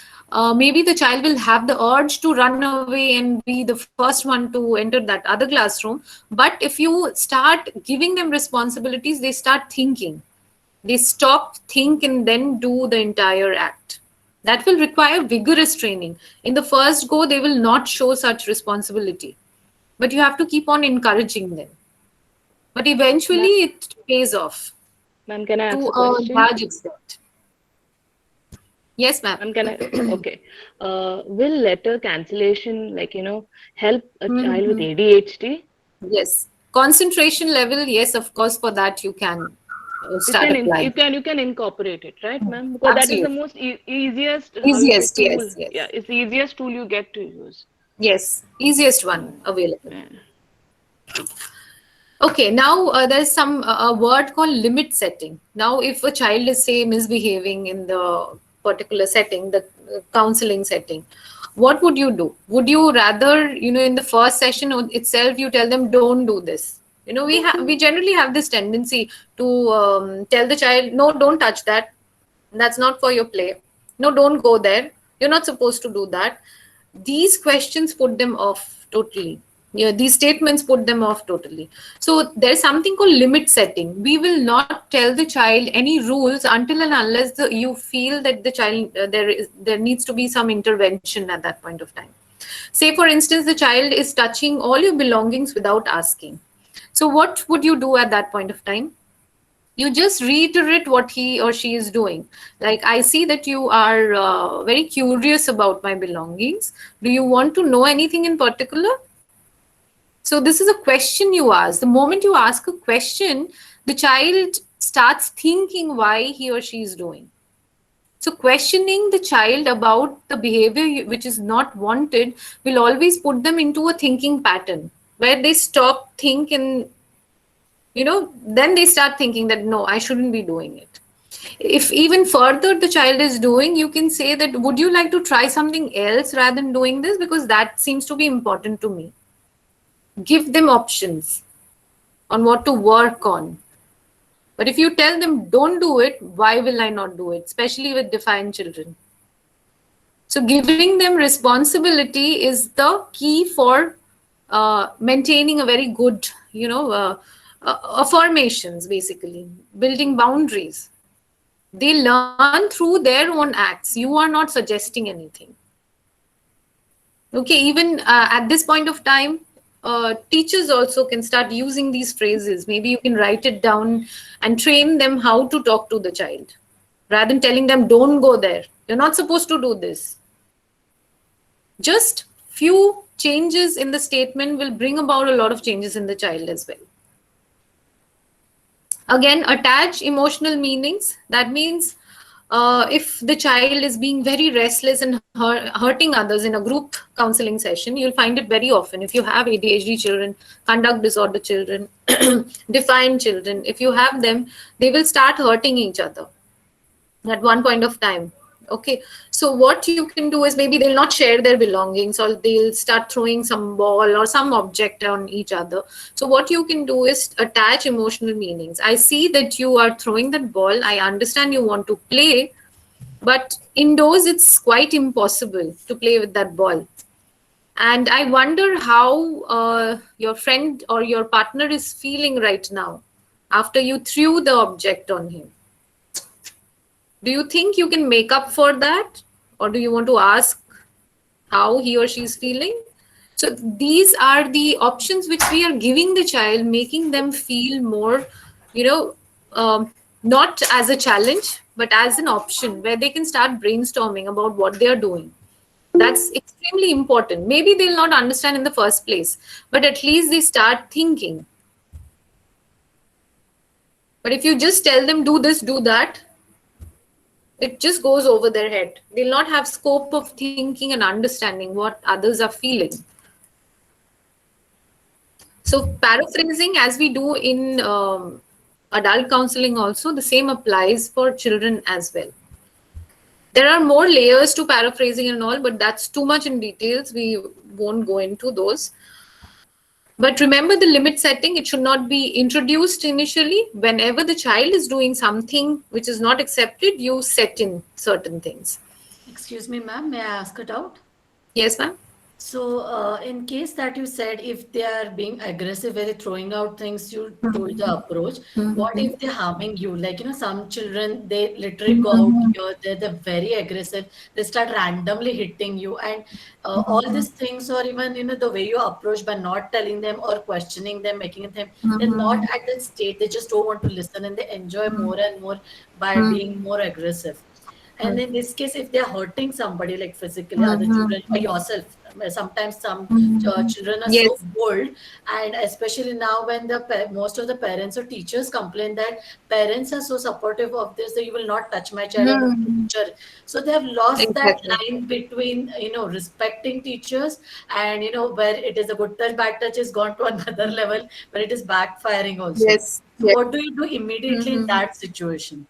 A: maybe the child will have the urge to run away and be the first one to enter that other classroom. But if you start giving them responsibilities, they start thinking. They stop, think, and then do the entire act. That will require vigorous training. In the first go, they will not show such responsibility. But you have to keep on encouraging them. But eventually, it pays off.
V: Ma'am, can I ask
A: to
V: a question?
A: large extent. Yes, ma'am.
V: Ma'am, can I? Okay. Will letter cancellation, help a child with ADHD?
A: Yes. Concentration level, yes, of course, for that you can start applying.
V: You can incorporate it, right, ma'am? Because that is the most easiest.
A: Easiest,
V: tool.
A: yes.
V: Yeah, it's the easiest tool you get to use.
A: Yes, easiest one available. Okay, now there's a word called limit setting. Now, if a child is, say, misbehaving in the particular setting, the counseling setting, what would you do? Would you rather, in the first session itself, you tell them, don't do this? We generally have this tendency to tell the child, no, don't touch that. That's not for your play. No, don't go there. You're not supposed to do that. These questions put them off totally. These statements put them off totally. So there's something called limit setting. We will not tell the child any rules until and unless you feel that the child there needs to be some intervention at that point of time. Say, for instance, the child is touching all your belongings without asking. So what would you do at that point of time? You just reiterate what he or she is doing. Like, I see that you are very curious about my belongings. Do you want to know anything in particular? So this is a question you ask. The moment you ask a question, the child starts thinking why he or she is doing. So questioning the child about the behavior which is not wanted will always put them into a thinking pattern where they stop, think, and then they start thinking that, no, I shouldn't be doing it. If even further the child is doing, you can say that, would you like to try something else rather than doing this? Because that seems to be important to me. Give them options on what to work on. But if you tell them, don't do it, why will I not do it? Especially with defiant children. So giving them responsibility is the key for maintaining a very good, affirmations, basically, building boundaries. They learn through their own acts. You are not suggesting anything. Okay, even at this point of time, teachers also can start using these phrases. Maybe you can write it down and train them how to talk to the child rather than telling them, don't go there. You're not supposed to do this. Just few changes in the statement will bring about a lot of changes in the child as well. Again, attach emotional meanings. That means if the child is being very restless and hurting others in a group counseling session, you'll find it very often. If you have ADHD children, conduct disorder children, defiant children, if you have them, they will start hurting each other at one point of time. Okay, so what you can do is maybe they'll not share their belongings, or they'll start throwing some ball or some object on each other. So what you can do is attach emotional meanings. I see that you are throwing that ball. I understand you want to play, but indoors it's quite impossible to play with that ball. And I wonder how your friend or your partner is feeling right now after you threw the object on him. Do you think you can make up for that? Or do you want to ask how he or she is feeling? So these are the options which we are giving the child, making them feel more, you know, not as a challenge, but as an option where they can start brainstorming about what they are doing. That's extremely important. Maybe they'll not understand in the first place, but at least they start thinking. But if you just tell them, do this, do that, it just goes over their head. They'll not have scope of thinking and understanding what others are feeling. So paraphrasing, as we do in adult counseling also, the same applies for children as well. There are more layers to paraphrasing and all, but that's too much in details. We won't go into those. But remember the limit setting, it should not be introduced initially. Whenever the child is doing something which is not accepted, you set in certain things.
O: Excuse me, ma'am, may I ask a doubt?
A: Yes, ma'am.
O: So, in case that you said if they are being aggressive, where they're throwing out things, you told the approach. What if they're harming you? Like, some children, they literally go out here, they're very aggressive. They start randomly hitting you. And all these things, or even, the way you approach by not telling them or questioning them, making them, they're not at that state. They just don't want to listen and they enjoy more and more by being more aggressive. And in this case, if they're hurting somebody, like physically, other children, or yourself, sometimes some children are so bold, and especially now when most of the parents or teachers complain that parents are so supportive of this that you will not touch my child or teacher. So they have lost that line between respecting teachers and where it is a good touch, bad touch is gone to another level where it is backfiring also.
A: Yes.
O: So what do you do immediately in that situation?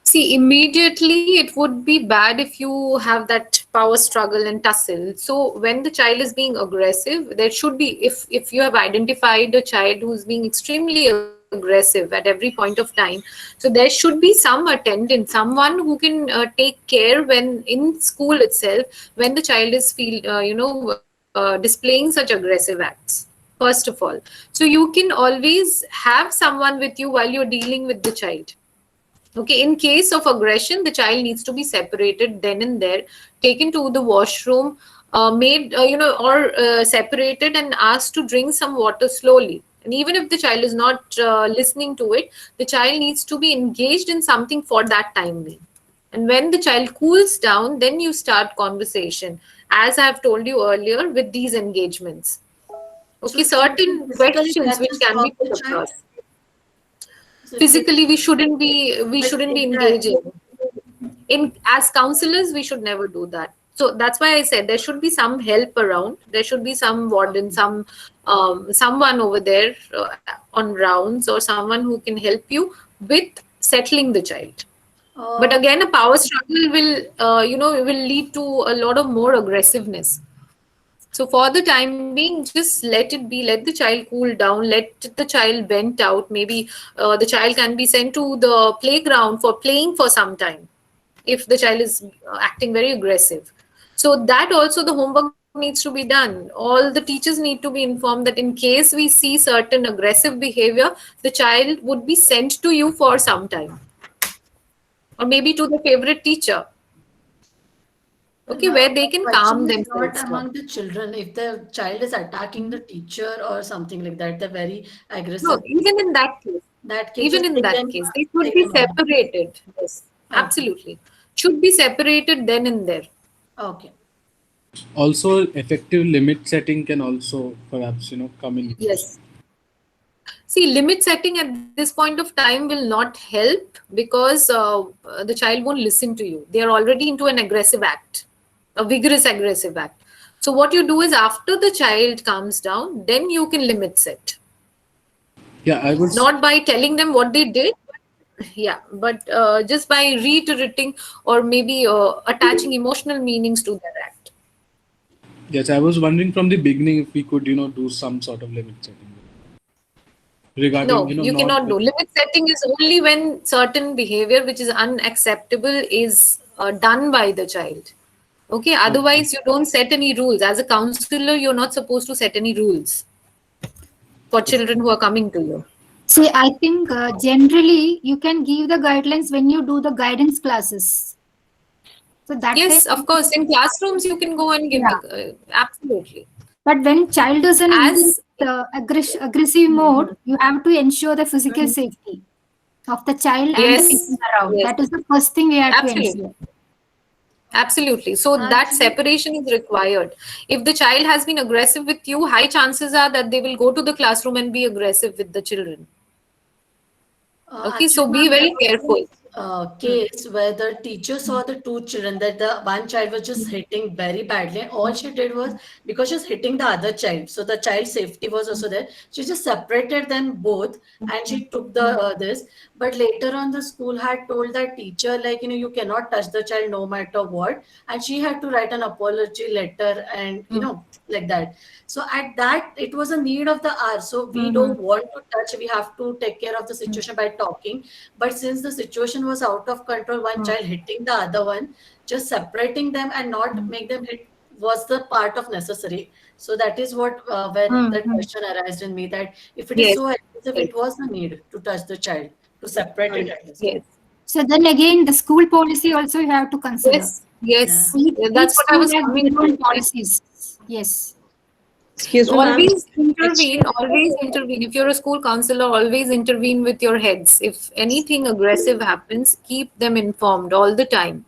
A: See, immediately it would be bad if you have that power struggle and tussle. So when the child is being aggressive, there should be, if you have identified a child who's being extremely aggressive at every point of time, so there should be some attendant, someone who can take care when in school itself, when the child is displaying such aggressive acts. First of all, so you can always have someone with you while you're dealing with the child. Okay, in case of aggression, the child needs to be separated then and there, taken to the washroom, separated and asked to drink some water slowly. And even if the child is not listening to it, the child needs to be engaged in something for that time being. And when the child cools down, then you start conversation, as I have told you earlier, with these engagements. Okay, so certain questions which can be put across. Physically, we shouldn't be engaging. As counselors, we should never do that. So that's why I said there should be some help around. There should be some warden, someone over there on rounds, or someone who can help you with settling the child. But again, a power struggle will lead to a lot of more aggressiveness. So for the time being, just let it be. Let the child cool down. Let the child vent out. Maybe the child can be sent to the playground for playing for some time if the child is acting very aggressive. So that also the homework needs to be done. All the teachers need to be informed that in case we see certain aggressive behavior, the child would be sent to you for some time. Or maybe to the favorite teacher. Okay, where they can calm themselves.
O: Not among the children. If the child is attacking the teacher or something like that, they're very aggressive.
A: No, even in that case. They should be separated. Yes, absolutely. Should be separated then and there.
O: Okay.
S: Also, effective limit setting can also perhaps come in.
A: Yes. See, limit setting at this point of time will not help because the child won't listen to you. They are already into an aggressive act. A vigorous aggressive act. So what you do is after the child calms down, then you can limit set.
S: Yeah, I would
A: not by telling them what they did. But just by reiterating or maybe attaching emotional meanings to their act.
S: Yes, I was wondering from the beginning if we could, do some sort of limit setting. Regarding,
A: no, you cannot do. Limit setting is only when certain behavior which is unacceptable is done by the child. Okay, otherwise you don't set any rules. As a counselor, you're not supposed to set any rules for children who are coming to you.
B: See, I think generally you can give the guidelines when you do the guidance classes. So that
A: Yes,
B: time,
A: of course. In classrooms, you can go and give
B: yeah.
A: absolutely.
B: But when child is in
A: As
B: aggressive mode, you have to ensure the physical safety of the child and the
A: yes,
B: people around.
A: yes,
B: That is the first thing we have to
A: absolutely.
B: ensure.
A: Absolutely. So that separation is required. If the child has been aggressive with you, high chances are that they will go to the classroom and be aggressive with the children. Okay, so
O: Actually,
A: be
O: ma'am, there
A: very
O: was
A: careful.
O: this case where the teacher saw the two children, that the one child was just hitting very badly. And all she did was, because she was hitting the other child, so the child's safety was also there. She just separated them both and she took the this. But later on, the school had told that teacher, like, you cannot touch the child no matter what. And she had to write an apology letter and, like that. So at that, it was a need of the hour. So we don't want to touch, we have to take care of the situation by talking. But since the situation was out of control, one child hitting the other one, just separating them and not make them hit was the part of necessary. So that is what when that question arose in me, that if it is
A: Yes.
O: so aggressive, it was the need to touch the child, to separate it at least.
A: Yes.
B: So then again, the school policy also you have to consider.
A: Yes. Yes.
B: Each
A: That's what I was
B: school has
A: coming
B: their own
A: to.
B: policies. Yes.
L: Excuse me, ma'am.
A: Always intervene, always intervene. If you're a school counselor, always intervene with your heads. If anything aggressive happens, keep them informed all the time.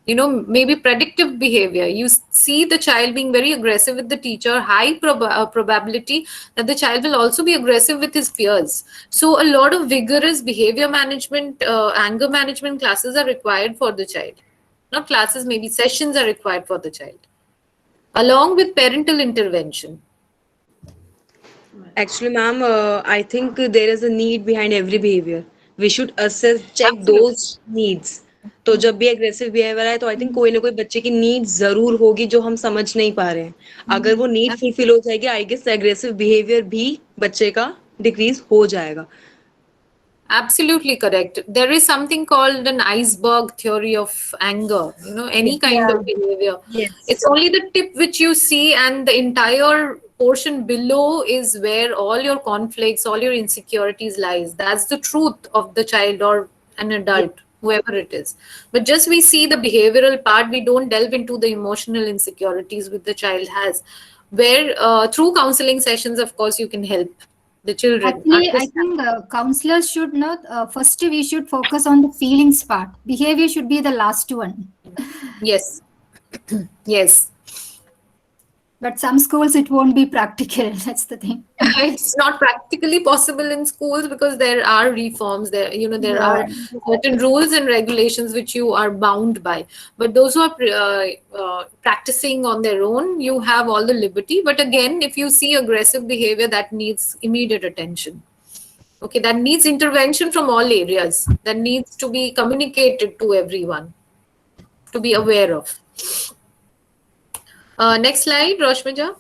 A: Maybe predictive behavior. You see the child being very aggressive with the teacher, high probability that the child will also be aggressive with his peers. So a lot of vigorous behavior management, anger management classes are required for the child. Not classes, maybe sessions are required for the child, along with parental intervention.
L: Actually, ma'am, I think there is a need behind every behavior. We should assess, check those needs. तो जब भी aggressive behaviour है तो I think कोई ना कोई बच्चे की नीड जरूर होगी जो हम समझ नहीं पा रहे हैं. अगर वो नीड फुलफिल हो जाएगी, आई गेस एग्रेसिव बिहेवियर भी बच्चे का डिक्रीज हो जाएगा.
A: Absolutely correct. There is something called an iceberg theory of anger, any kind of behavior.
B: Yes.
A: It's only the tip which you see, and the entire portion below is where all your conflicts, all your insecurities lies. That's the truth of the child or an adult, whoever it is. But just we see the behavioral part, we don't delve into the emotional insecurities which the child has, where through counseling sessions, of course, you can help the children.
B: Actually, I think counselors should not, first we should focus on the feelings part. Behavior should be the last one.
A: Yes. Yes.
B: But some schools, it won't be practical. That's the thing.
A: It's not practically possible in schools because there are reforms, there are certain rules and regulations which you are bound by. But those who are practicing on their own, you have all the liberty. But again, if you see aggressive behavior, that needs immediate attention. Okay, that needs intervention from all areas. That needs to be communicated to everyone, to be aware of. Next slide, Roshmija.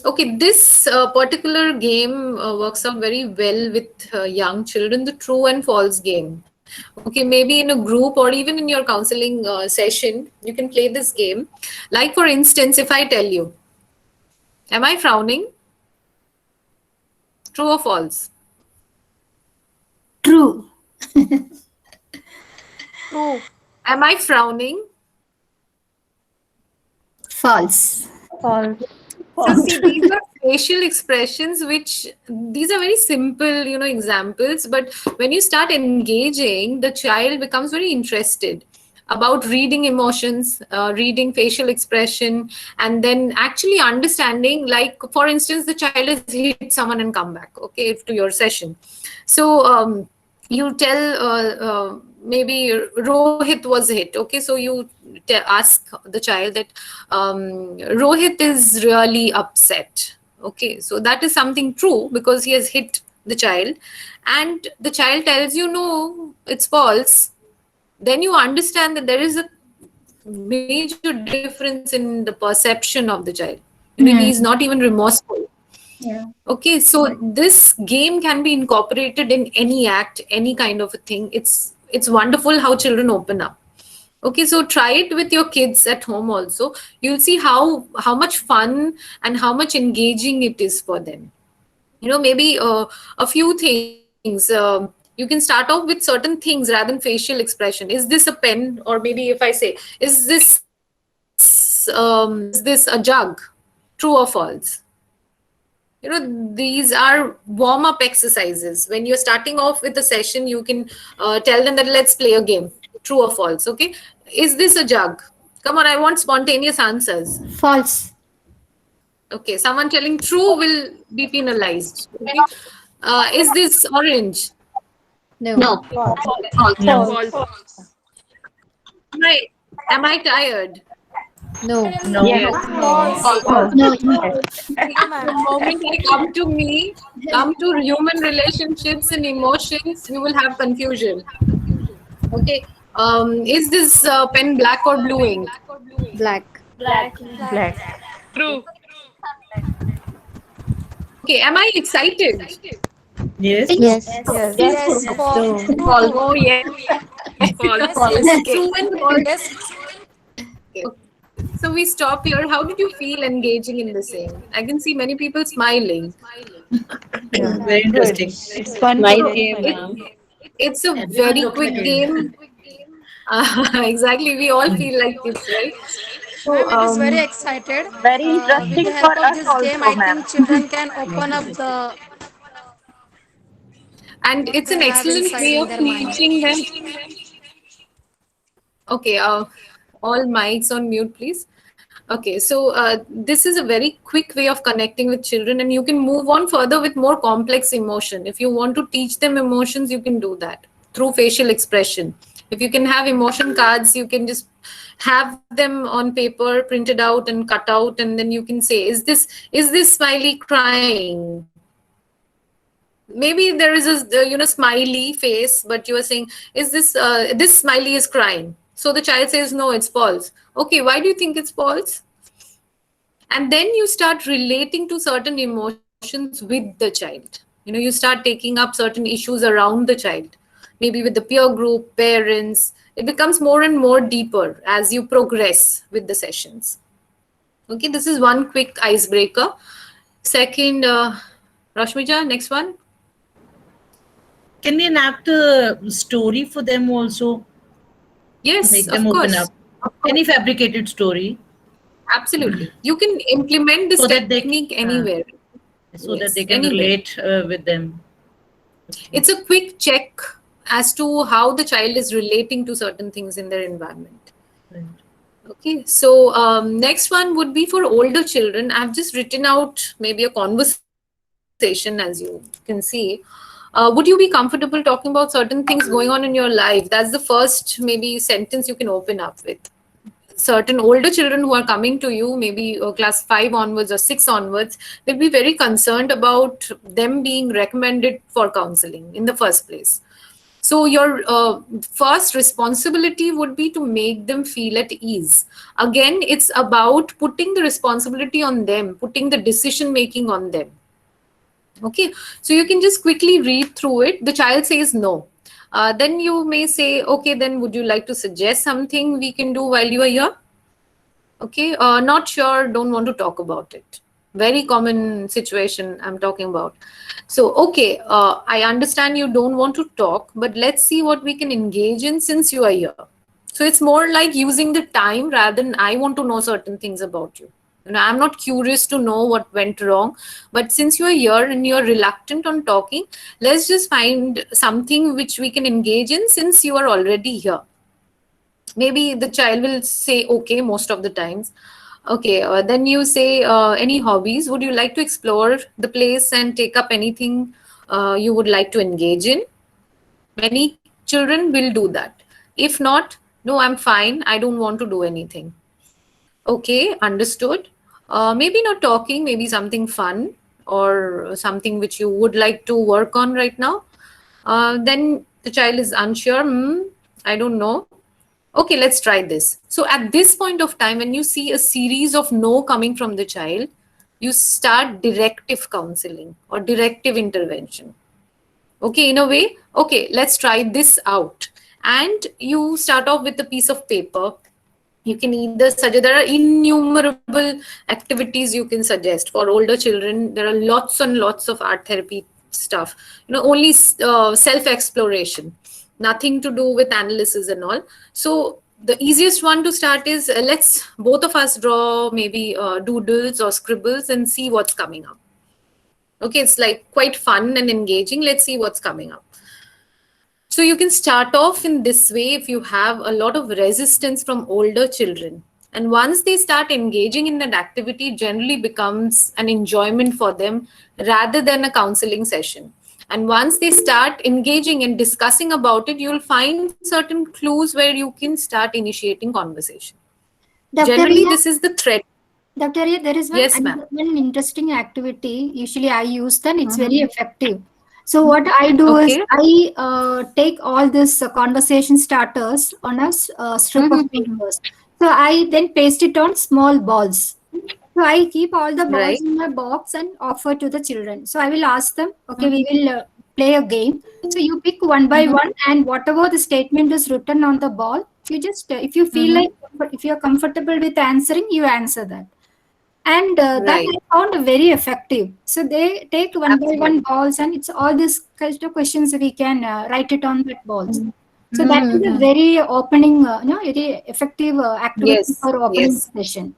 A: Okay, this particular game works out very well with young children, the true and false game. Okay, maybe in a group or even in your counseling session, you can play this game. Like, for instance, if I tell you, am I frowning? True or false?
B: True.
A: True. Am I frowning?
B: False.
A: False. So see, these are facial expressions these are very simple, examples, but when you start engaging, the child becomes very interested about reading emotions, reading facial expression, and then actually understanding, like, for instance, the child has hit someone and come back, okay, to your session. So you tell, maybe Rohit was hit. Okay, so you ask the child that Rohit is really upset. Okay, so that is something true because he has hit the child, and the child tells you, no, it's false. Then you understand that there is a major difference in the perception of the child. He is not even remorseful.
B: Yeah.
A: Okay, so this game can be incorporated in any act, any kind of a thing. It's wonderful how children open up. Okay, so try it with your kids at home also. You'll see how much fun and how much engaging it is for them. Maybe a few things. You can start off with certain things rather than facial expression. Is this a pen? Or maybe if I say, is this a jug? True or false? These are warm-up exercises. When you're starting off with a session, you can tell them that let's play a game. True or false? Okay. Is this a jug? Come on, I want spontaneous answers.
B: False.
A: Okay, someone telling true will be penalized. Okay. Is this orange?
C: No.
A: False. Am I tired?
C: No.
A: Yes.
C: False.
A: The moment I come to human relationships and emotions, you will have confusion. Okay. Is this pen black or blue ink?
C: Black.
A: True. Okay, am I excited?
P: Yes.
A: False. Oh, yes. False. True and false. Okay. So we stop here. How did you feel engaging in the same? I can see many people smiling.
P: Very interesting.
E: It's fun.
L: Nice game, ma'am.
A: It's a very quick game. Exactly. We all feel like this, right? So,
D: It is very excited.
U: Very
D: With
U: interesting
D: the
U: for
D: help of
U: us
D: this
U: also,
D: game, I
U: ma'am.
D: think children can open up the.
A: And it's an
D: they have
A: excellent
D: inside
A: way
D: in
A: of
D: their mind.
A: teaching them. Okay, all mics on mute, please. Okay, so this is a very quick way of connecting with children, and you can move on further with more complex emotion. If you want to teach them emotions, you can do that through facial expression. If you can have emotion cards, you can just have them on paper, printed out and cut out, and then you can say, is this smiley crying? Maybe there is a smiley face, but you are saying, is this this smiley is crying? So the child says, no, it's false. Okay, why do you think it's false? And then you start relating to certain emotions with the child. You start taking up certain issues around the child, maybe with the peer group, parents. It becomes more and more deeper as you progress with the sessions. Okay, this is one quick icebreaker. Second, Rashmija, next one.
P: Can we enact a story for them also?
A: Yes,
P: Make them
A: of
P: open
A: course.
P: up. Any fabricated story.
A: Absolutely. You can implement this
P: So that they-
A: technique anywhere.
P: So
A: Yes,
P: that they can
A: anywhere.
P: relate with them.
A: It's a quick check as to how the child is relating to certain things in their environment. Okay, so next one would be for older children. I've just written out maybe a conversation, as you can see. Would you be comfortable talking about certain things going on in your life? That's the first maybe sentence you can open up with. Certain older children who are coming to you, maybe class 5 onwards or 6 onwards, will be very concerned about them being recommended for counseling in the first place. So your first responsibility would be to make them feel at ease. Again, it's about putting the responsibility on them, putting the decision making on them. Okay, so you can just quickly read through it. The child says no. Then you may say, okay, then would you like to suggest something we can do while you are here? Okay, not sure, don't want to talk about it. Very common situation I'm talking about. So, okay, I understand you don't want to talk, but let's see what we can engage in since you are here. So it's more like using the time rather than I want to know certain things about you. I'm not curious to know what went wrong, but since you're here and you're reluctant on talking, let's just find something which we can engage in since you are already here. Maybe the child will say, okay, most of the times. Okay, then you say, any hobbies? Would you like to explore the place and take up anything you would like to engage in? Many children will do that. If not, no, I'm fine. I don't want to do anything. Okay, understood. Maybe not talking, maybe something fun or something which you would like to work on right now. Then the child is unsure. I don't know. Okay, let's try this. So at this point of time, when you see a series of no coming from the child, you start directive counseling or directive intervention. Okay, in a way, okay, let's try this out. And you start off with a piece of paper. You can either suggest, there are innumerable activities you can suggest. For older children, there are lots and lots of art therapy stuff, only self-exploration, nothing to do with analysis and all. So the easiest one to start is let's both of us draw maybe doodles or scribbles and see what's coming up. Okay, it's like quite fun and engaging. Let's see what's coming up. So you can start off in this way if you have a lot of resistance from older children. And once they start engaging in that activity, it generally becomes an enjoyment for them rather than a counseling session. And once they start engaging and discussing about it, you'll find certain clues where you can start initiating conversation. Generally, this is the thread.
B: Dr. Arya, there is
A: Yes, ma'am.
B: one interesting activity. Usually I use that. It's very effective. So what I do is I take all this conversation starters on a strip of papers. So I then paste it on small balls. So I keep all the balls in my box and offer to the children. So I will ask them, okay, we will play a game. So you pick one by one, and whatever the statement is written on the ball, you just, if you feel like, if you're comfortable with answering, you answer that. And that I found very effective. So they take one by one balls, and it's all these kind of questions we can write it on that balls. So that is a very opening, very effective activity for opening session.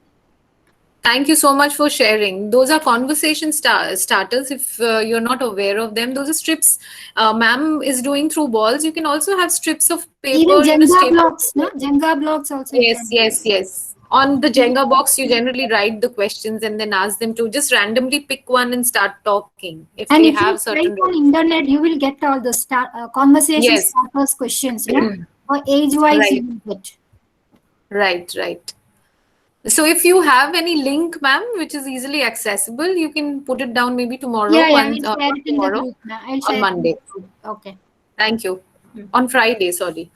A: Thank you so much for sharing. Those are conversation starters. If you're not aware of them, those are strips ma'am is doing through balls. You can also have strips of paper.
B: Even Jenga blocks, no? Jenga blocks also.
A: Yes. On the Jenga box, you generally write the questions and then ask them to just randomly pick one and start talking. If
B: And
A: they
B: if
A: have
B: you
A: certain
B: type on internet, you will get all the conversation starters questions, or age-wise you will get.
A: Right. So if you have any link, ma'am, which is easily accessible, you can put it down maybe tomorrow.
B: I'll share it in the group. I'll share
A: on Monday.
B: Okay.
A: Thank you. On Friday, sorry.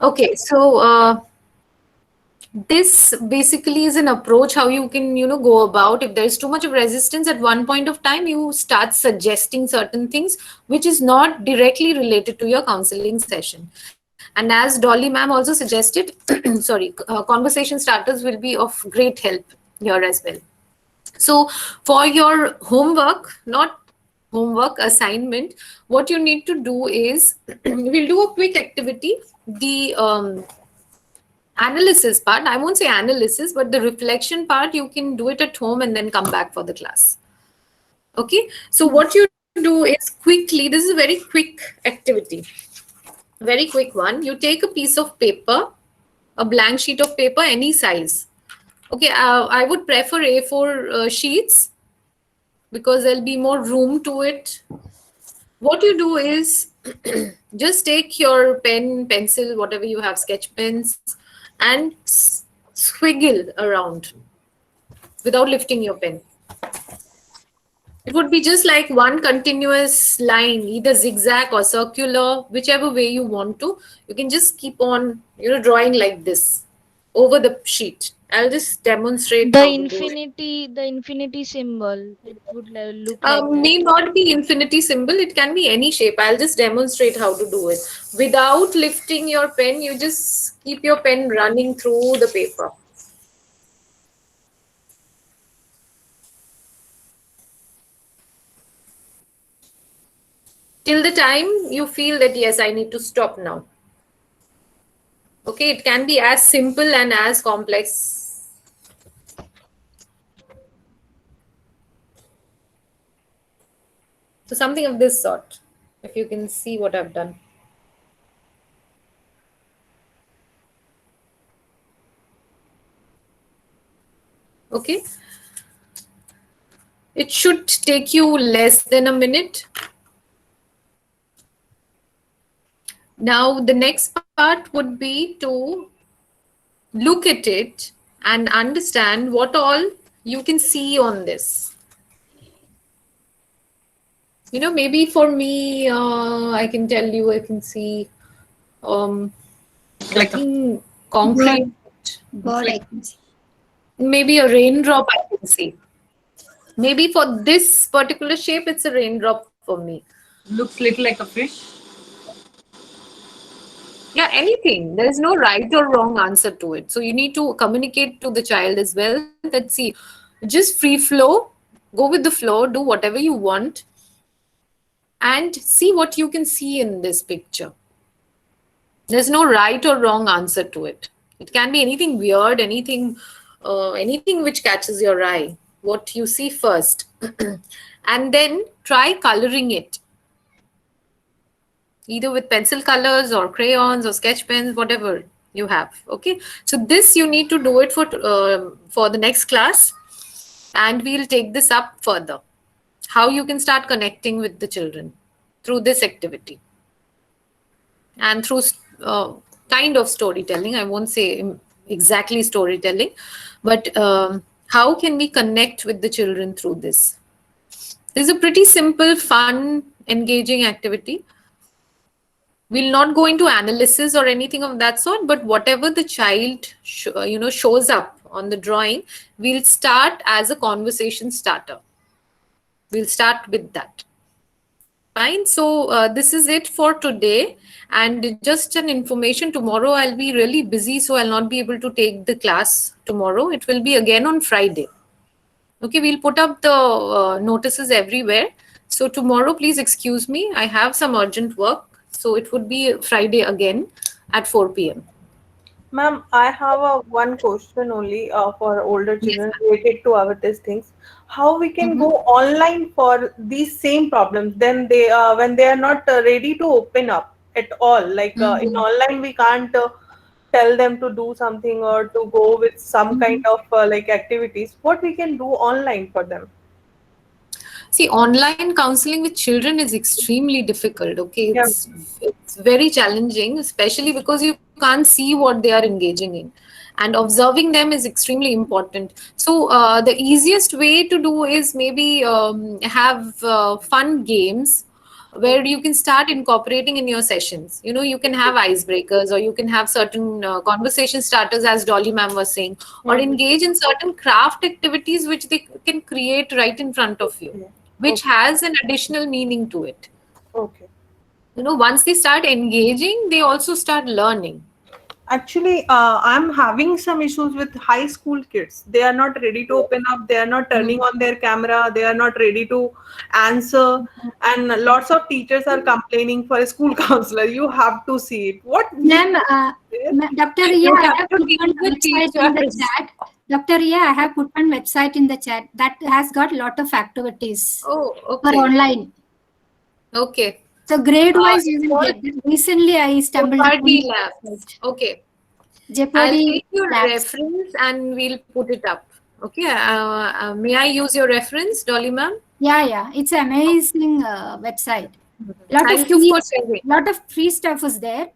B: Okay.
A: So this basically is an approach how you can, go about. If there's too much of resistance at one point of time, you start suggesting certain things which is not directly related to your counseling session. And as Dolly ma'am also suggested, conversation starters will be of great help here as well. So for your homework, assignment, what you need to do is, we'll do a quick activity. The analysis part, I won't say analysis, but the reflection part, you can do it at home and then come back for the class. Okay, so what you do is quickly, this is a very quick activity, very quick one. You take a piece of paper, a blank sheet of paper, any size. Okay, I would prefer A4 sheets because there'll be more room to it. What you do is just take your pen, pencil, whatever you have, sketch pens, and squiggle around without lifting your pen. It would be just like one continuous line, either zigzag or circular, whichever way you want to. You can just keep on, drawing like this over the sheet. I'll just demonstrate.
H: The infinity symbol. It would look like
A: may not be infinity symbol. It can be any shape. I'll just demonstrate how to do it. Without lifting your pen, you just keep your pen running through the paper. Till the time you feel that, yes, I need to stop now. Okay, it can be as simple and as complex. So something of this sort, if you can see what I've done. Okay. It should take you less than a minute. Now, the next part would be to look at it and understand what all you can see on this. Maybe for me, I can tell you, I can see like concrete. Maybe a raindrop I can see. Maybe for this particular shape, it's a raindrop for me.
R: Looks little like a fish.
A: Yeah, anything. There is no right or wrong answer to it. So you need to communicate to the child as well that, see, just free flow, go with the flow, do whatever you want. and see what you can see in this picture. There's no right or wrong answer to it. It can be anything weird, anything which catches your eye, what you see first. And then try coloring it, either with pencil colors or crayons or sketch pens, whatever you have. Okay, so this you need to do it for the next class, and we'll take this up further. How you can start connecting with the children through this activity and through kind of storytelling. I won't say exactly storytelling, but how can we connect with the children through this? This is a pretty simple, fun, engaging activity. We'll not go into analysis or anything of that sort, but whatever the child shows up on the drawing, we'll start as a conversation starter. We'll start with that. Fine. So this is it for today. And just an information, tomorrow I'll be really busy, so I'll not be able to take the class tomorrow. It will be again on Friday. Okay, we'll put up the notices everywhere. So tomorrow, please excuse me. I have some urgent work. So it would be Friday again at 4 p.m.
G: Ma'am, I have one question only for older children related to our these things. How we can go online for these same problems? Then they, when they are not ready to open up at all, like in online we can't tell them to do something or to go with some kind of like activities. What we can do online for them?
A: See, online counseling with children is extremely difficult. Okay, it's very challenging, especially because you can't see what they are engaging in, and observing them is extremely important. So the easiest way to do is maybe have fun games where you can start incorporating in your sessions. You can have icebreakers, or you can have certain conversation starters, as Dolly ma'am was saying, or engage in certain craft activities which they can create right in front of you, which has an additional meaning to it.
G: Okay.
A: Once they start engaging, they also start learning.
G: Actually, I'm having some issues with high school kids. They are not ready to open up. They are not turning on their camera. They are not ready to answer. And lots of teachers are complaining for a school counselor. You have to see it. What?
B: Ma'am, Dr. Ria, I have put one website in the chat. Dr. Ria, I have put one website in the chat that has got a lot of activities for online.
A: Okay.
B: So grade-wise, you will get this. Recently, I stumbled upon
A: Labs. Okay. I'll take your reference and we'll put it up. Okay. May I use your reference, Dolly ma'am?
B: Yeah. It's an amazing website. Lot of free stuff is there.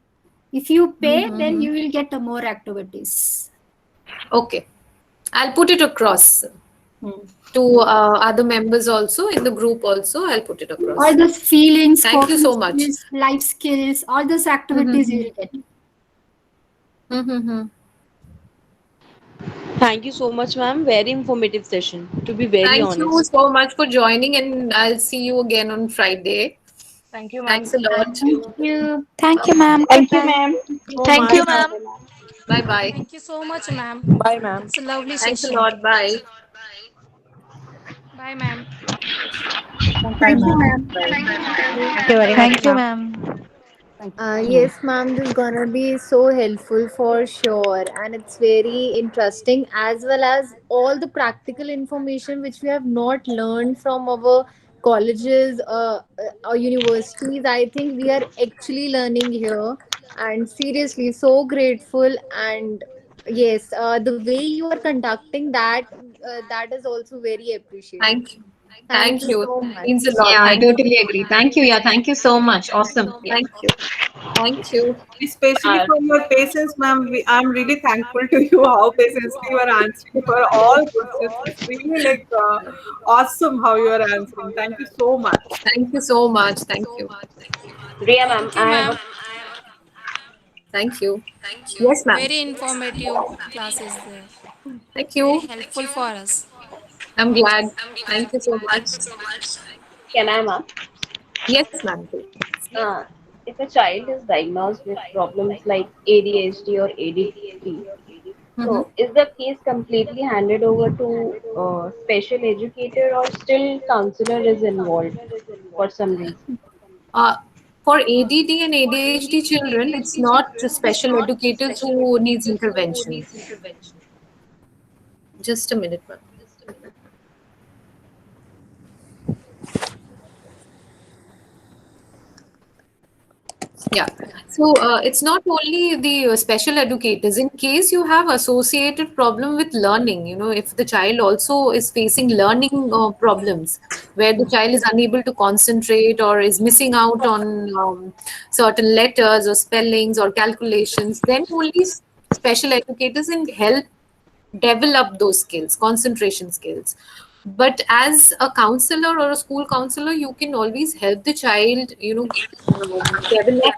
B: If you pay, then you will get more activities.
A: Okay. I'll put it across to other members also in the group also. I'll put it across.
B: All the feelings,
A: thank you so much.
B: Skills, life skills, all those activities you will get.
L: Thank you so much, ma'am. Very informative session, to be very honest.
A: Thank you so much for joining, and I'll see you again on Friday.
J: Thank you, ma'am.
A: Thanks a lot.
B: Thank you.
M: Thank you, ma'am.
U: Thank you, ma'am.
M: Thank you, ma'am.
A: Bye-bye.
D: Thank you so much, ma'am.
J: Bye, ma'am.
D: It's a lovely
A: Thanks
D: session.
A: a lot. Bye.
D: Bye, ma'am.
B: Thank you, ma'am.
M: Thank you, ma'am.
C: Yes, ma'am, this is gonna be so helpful for sure, and it's very interesting, as well as all the practical information which we have not learned from our colleges or universities. I think we are actually learning here, and seriously, so grateful. And yes, the way you are conducting that is also very appreciated.
A: Thank you. Thank you.
C: So much.
A: Means a lot.
K: Yeah, I
A: Thank you.
K: totally agree. Thank you. Yeah, thank you so much. Awesome. Yeah.
A: Thank you. Thank you.
G: Especially for your patience, ma'am. I'm really thankful to you how patiently you are answering for all questions. It's really like awesome how you are answering. Thank you so much.
A: Thank you so much. Thank you.
L: Ria, ma'am,
A: Thank you. Yes, ma'am.
D: Very informative classes there.
A: Thank you.
D: Very helpful for us.
A: I'm glad. Thank you so much.
L: Can I, ma'am?
A: Yes, ma'am.
L: If a child is diagnosed with problems like ADHD or ADD, so is the case completely handed over to special educator, or still counselor is involved for some reason?
A: For ADD and ADHD children, it's not special educators who needs intervention. Just a minute, ma'am. Yeah. So it's not only the special educators. In case you have associated problem with learning, if the child also is facing learning problems, where the child is unable to concentrate or is missing out on certain letters or spellings or calculations, then only special educators can help develop those skills, concentration skills. But as a counselor or a school counselor, you can always help the child, develop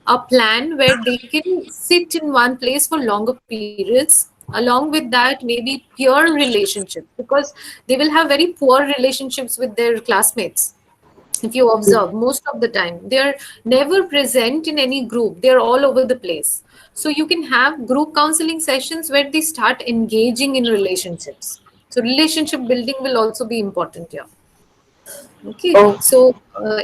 A: a plan where they can sit in one place for longer periods. Along with that, maybe peer relationships, because they will have very poor relationships with their classmates. If you observe, most of the time they're never present in any group, they're all over the place. So you can have group counseling sessions where they start engaging in relationships. So relationship building will also be important here. Okay, so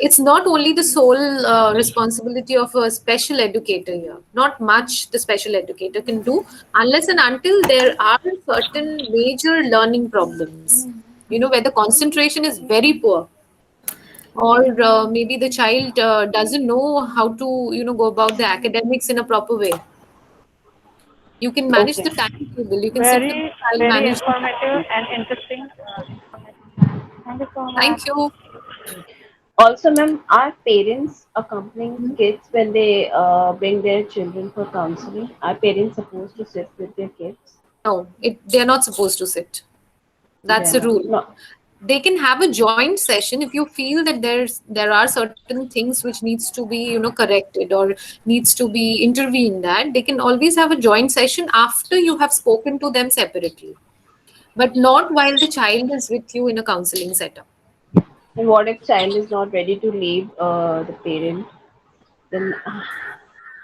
A: it's not only the sole responsibility of a special educator here. Not much the special educator can do, unless and until there are certain major learning problems, where the concentration is very poor, or maybe the child doesn't know how to, go about the academics in a proper way. You can manage the timetable. You can sit with the
I: Very,
A: child,
I: very
A: manage.
I: informative and interesting information. Thank you so much.
A: Thank you.
Q: Also, ma'am, are parents accompanying kids when they bring their children for counseling? Are parents supposed to sit with their kids?
A: No, they're not supposed to sit. That's a rule.
Q: No.
A: They can have a joint session if you feel that there are certain things which needs to be corrected or needs to be intervened at. They can always have a joint session after you have spoken to them separately, but not while the child is with you in a counseling setup.
Q: And what if child is not ready to leave the parent? Then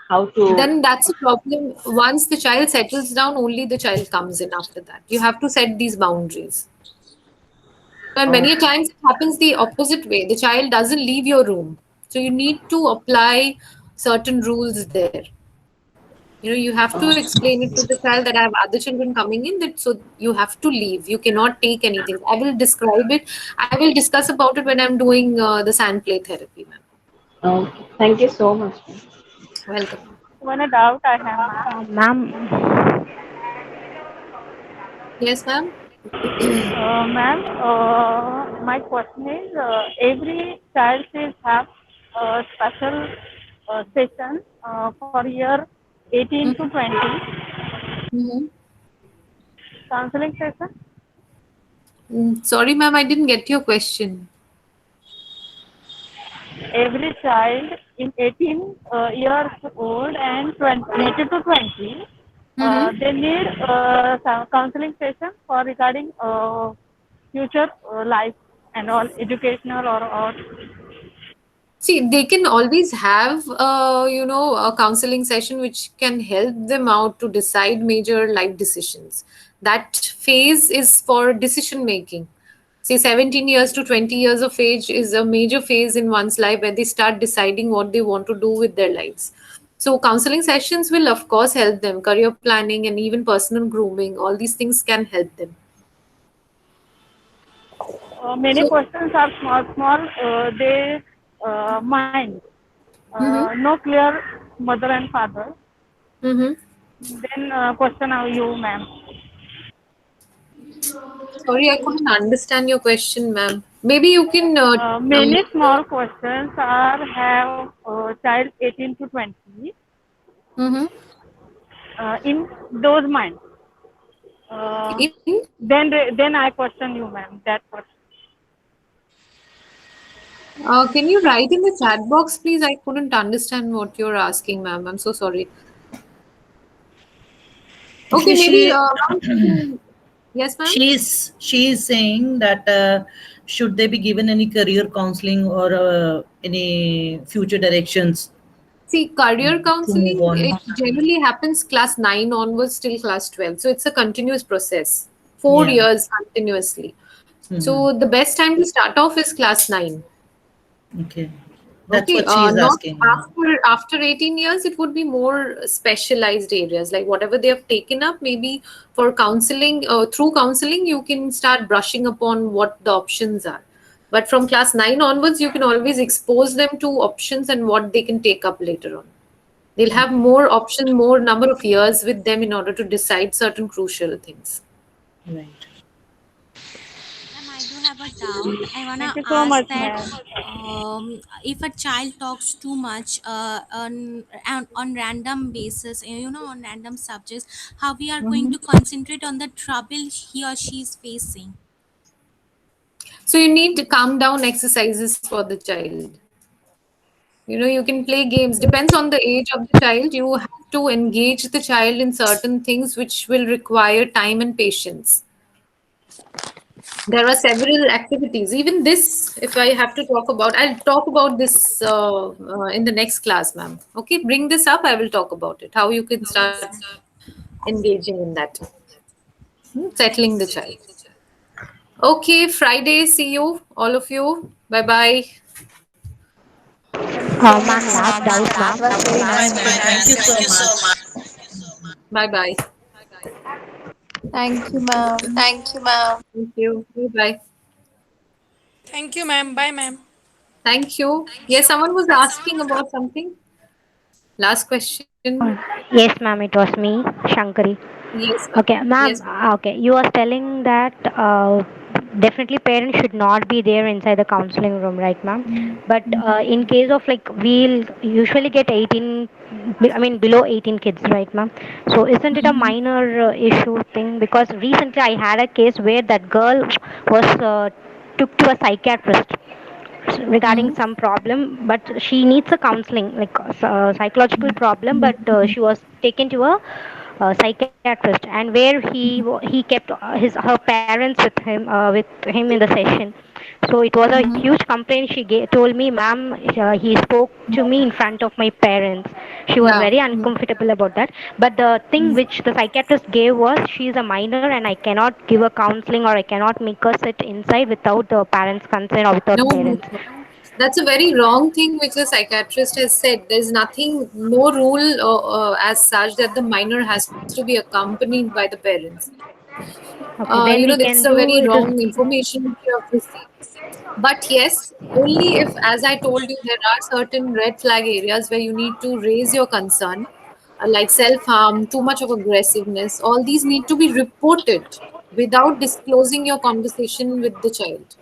Q: how to?
A: Then that's a problem. Once the child settles down, only the child comes in after that. You have to set these boundaries. And many times it happens the opposite way. The child doesn't leave your room. So you need to apply certain rules there. You have to explain it to the child that I have other children coming in, that so you have to leave. You cannot take anything. I will describe it. I will discuss about it when I'm doing the sand play therapy, ma'am.
Q: Okay. Thank you so much.
A: Welcome.
I: One doubt I have,
T: Ma'am.
A: Yes, ma'am.
I: Ma'am, my question is, every child should have a special session for year 18 to 20. Counseling session?
A: Sorry, ma'am, I didn't get your question.
I: Every child in 18 years old and 18 to 20, they need counseling session for regarding future life and all, educational or
A: See, they can always have, a counseling session which can help them out to decide major life decisions. That phase is for decision making. Say 17 years to 20 years of age is a major phase in one's life where they start deciding what they want to do with their lives. So counseling sessions will of course help them. Career planning and even personal grooming, all these things can help them.
I: many questions are small, they mind. No clear mother and father. Then question of you, ma'am.
A: Sorry, I couldn't understand your question, ma'am. Maybe you can.
I: Many small questions are have child 18 to 20. In those minds. Then I question you, ma'am. That question.
A: Can you write in the chat box, please? I couldn't understand what you're asking, ma'am. I'm so sorry. Okay, maybe. Yes, ma'am.
P: She is saying that should they be given any career counseling or any future directions?
A: See, career counseling, it generally happens class 9 onwards till class 12. So it's a continuous process, 4 years continuously. So the best time to start off is class 9.
P: Okay. That's
A: Okay,
P: what she is
A: not
P: asking.
A: after 18 years, it would be more specialized areas, like whatever they have taken up. Maybe for counseling, through counseling, you can start brushing upon what the options are. But from class 9 onwards, you can always expose them to options and what they can take up later on. They'll have more option, more number of years with them in order to decide certain crucial things.
P: Right.
F: Ma'am, I do have a doubt. I wanna
I: Thank you so
F: ask
I: much,
F: that
I: ma'am.
F: if a child talks too much on random basis, on random subjects, how we are going to concentrate on the trouble he or she is facing?
A: So you need to calm down exercises for the child. You can play games. Depends on the age of the child. You have to engage the child in certain things which will require time and patience. There are several activities. Even this, if I have to talk about, I'll talk about this in the next class, ma'am. Okay, bring this up. I will talk about it. How you can start engaging in that. Settling the child. Okay, Friday. See you, all of you. Bye bye.
I: Thank you so much,
T: Ma'am, last
I: ma'am.
T: doubt,
I: That
T: ma'am.
I: was very
P: Bye,
I: nice
P: ma'am.
I: to
P: Thank
I: know.
P: you so much.
A: Bye bye.
C: Thank you, ma'am.
A: Thank you. Bye bye.
D: Thank you, ma'am. Bye, ma'am.
A: Thank you. Yes, someone was asking about something. Last question.
T: Yes, ma'am, it was me, Shankari.
A: Yes, ma'am.
T: Okay,
A: Yes,
T: ma'am.
A: ma'am.
T: Okay, you are telling that definitely parents should not be there inside the counseling room, right, ma'am? But in case of like we'll usually get 18, I mean below 18 kids, right, ma'am? So isn't it a minor issue thing? Because recently I had a case where that girl was took to a psychiatrist regarding some problem, but she needs a counseling, like psychological problem, but she was taken to a psychiatrist, and where he kept her parents with him in the session. So it was a huge complaint. She told me, ma'am, he spoke to me in front of my parents. She was
A: Yeah.
T: very uncomfortable about that. But the thing which the psychiatrist gave was, she is a minor and I cannot give a counseling, or I cannot make her sit inside without the parents' consent or without
A: No, no,
T: parents.
A: no. That's a very wrong thing which the psychiatrist has said. There's nothing, no rule as such that the minor has to be accompanied by the parents.
T: Okay, then we
A: That's
T: can
A: a
T: do
A: very
T: it is.
A: wrong information which you have received. But yes, only if, as I told you, there are certain red flag areas where you need to raise your concern, like self harm, too much of aggressiveness. All these need to be reported without disclosing your conversation with the child.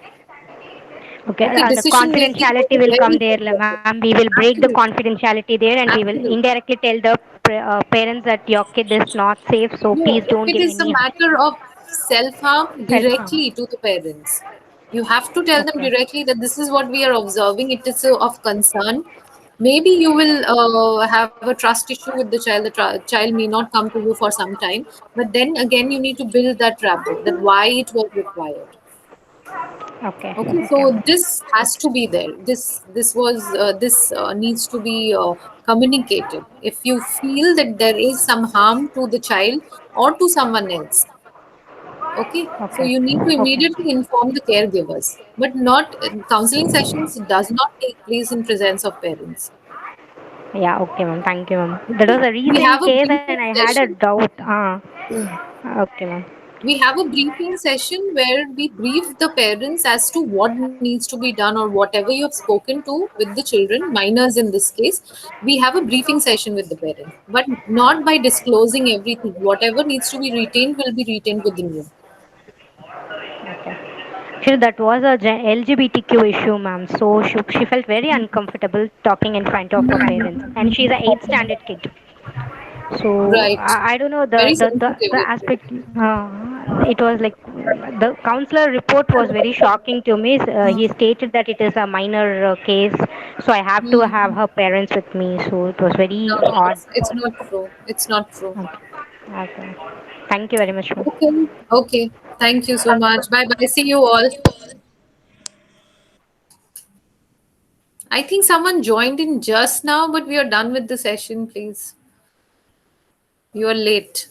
T: Okay,
A: Okay,
T: the
A: decision making is
T: confidentiality
A: a
T: will come
A: very
T: there,
A: big topic.
T: ma'am. We will break the
A: Absolutely.
T: confidentiality there, and we will
A: Absolutely.
T: indirectly tell the parents that your kid is not safe, so
A: No,
T: please
A: if
T: don't
A: it
T: give
A: is a
T: any
A: matter of self harm,
T: self harm.
A: directly to the parents. You have to tell them
T: Okay.
A: directly that this is what we are observing. It is of concern. Maybe you will have a trust issue with the child. The child may not come to you for some time. But then again, you need to build that rapport, that why it was required.
T: Okay.
A: Okay,
T: Okay.
A: so this has to be there. This needs to be communicated. If you feel that there is some harm to the child or to someone else, okay, so
T: Okay.
A: you need to
T: Okay.
A: immediately inform the caregivers. But not counseling sessions does not take place in presence of parents.
T: Yeah. Okay, ma'am. Thank you, ma'am. That
A: Okay,
T: was a
A: we have
T: recent
A: a
T: case, and
A: briefing
T: I had a
A: session.
T: doubt. Okay, ma'am.
A: We have a briefing session where we brief the parents as to what needs to be done, or whatever you have spoken to with the children, minors in this case. We have a briefing session with the parents, but not by disclosing everything. Whatever needs to be retained will be retained within you.
T: Actually, that was a LGBTQ issue, ma'am. So she felt very uncomfortable talking in front of her parents, and she's an eighth standard kid. So
A: Right.
T: I don't know
A: Very
T: the
A: sensitive.
T: aspect. It was like the counselor report was very shocking to me. He stated that it is a minor case, so I have to have her parents with me. So it was very
A: No, no,
T: odd.
A: it's not true. It's not true.
T: Okay. Thank you very much, ma'am.
A: Okay. Okay. Thank you so much. Bye bye. See you all. I think someone joined in just now, but we are done with the session, please. You are late.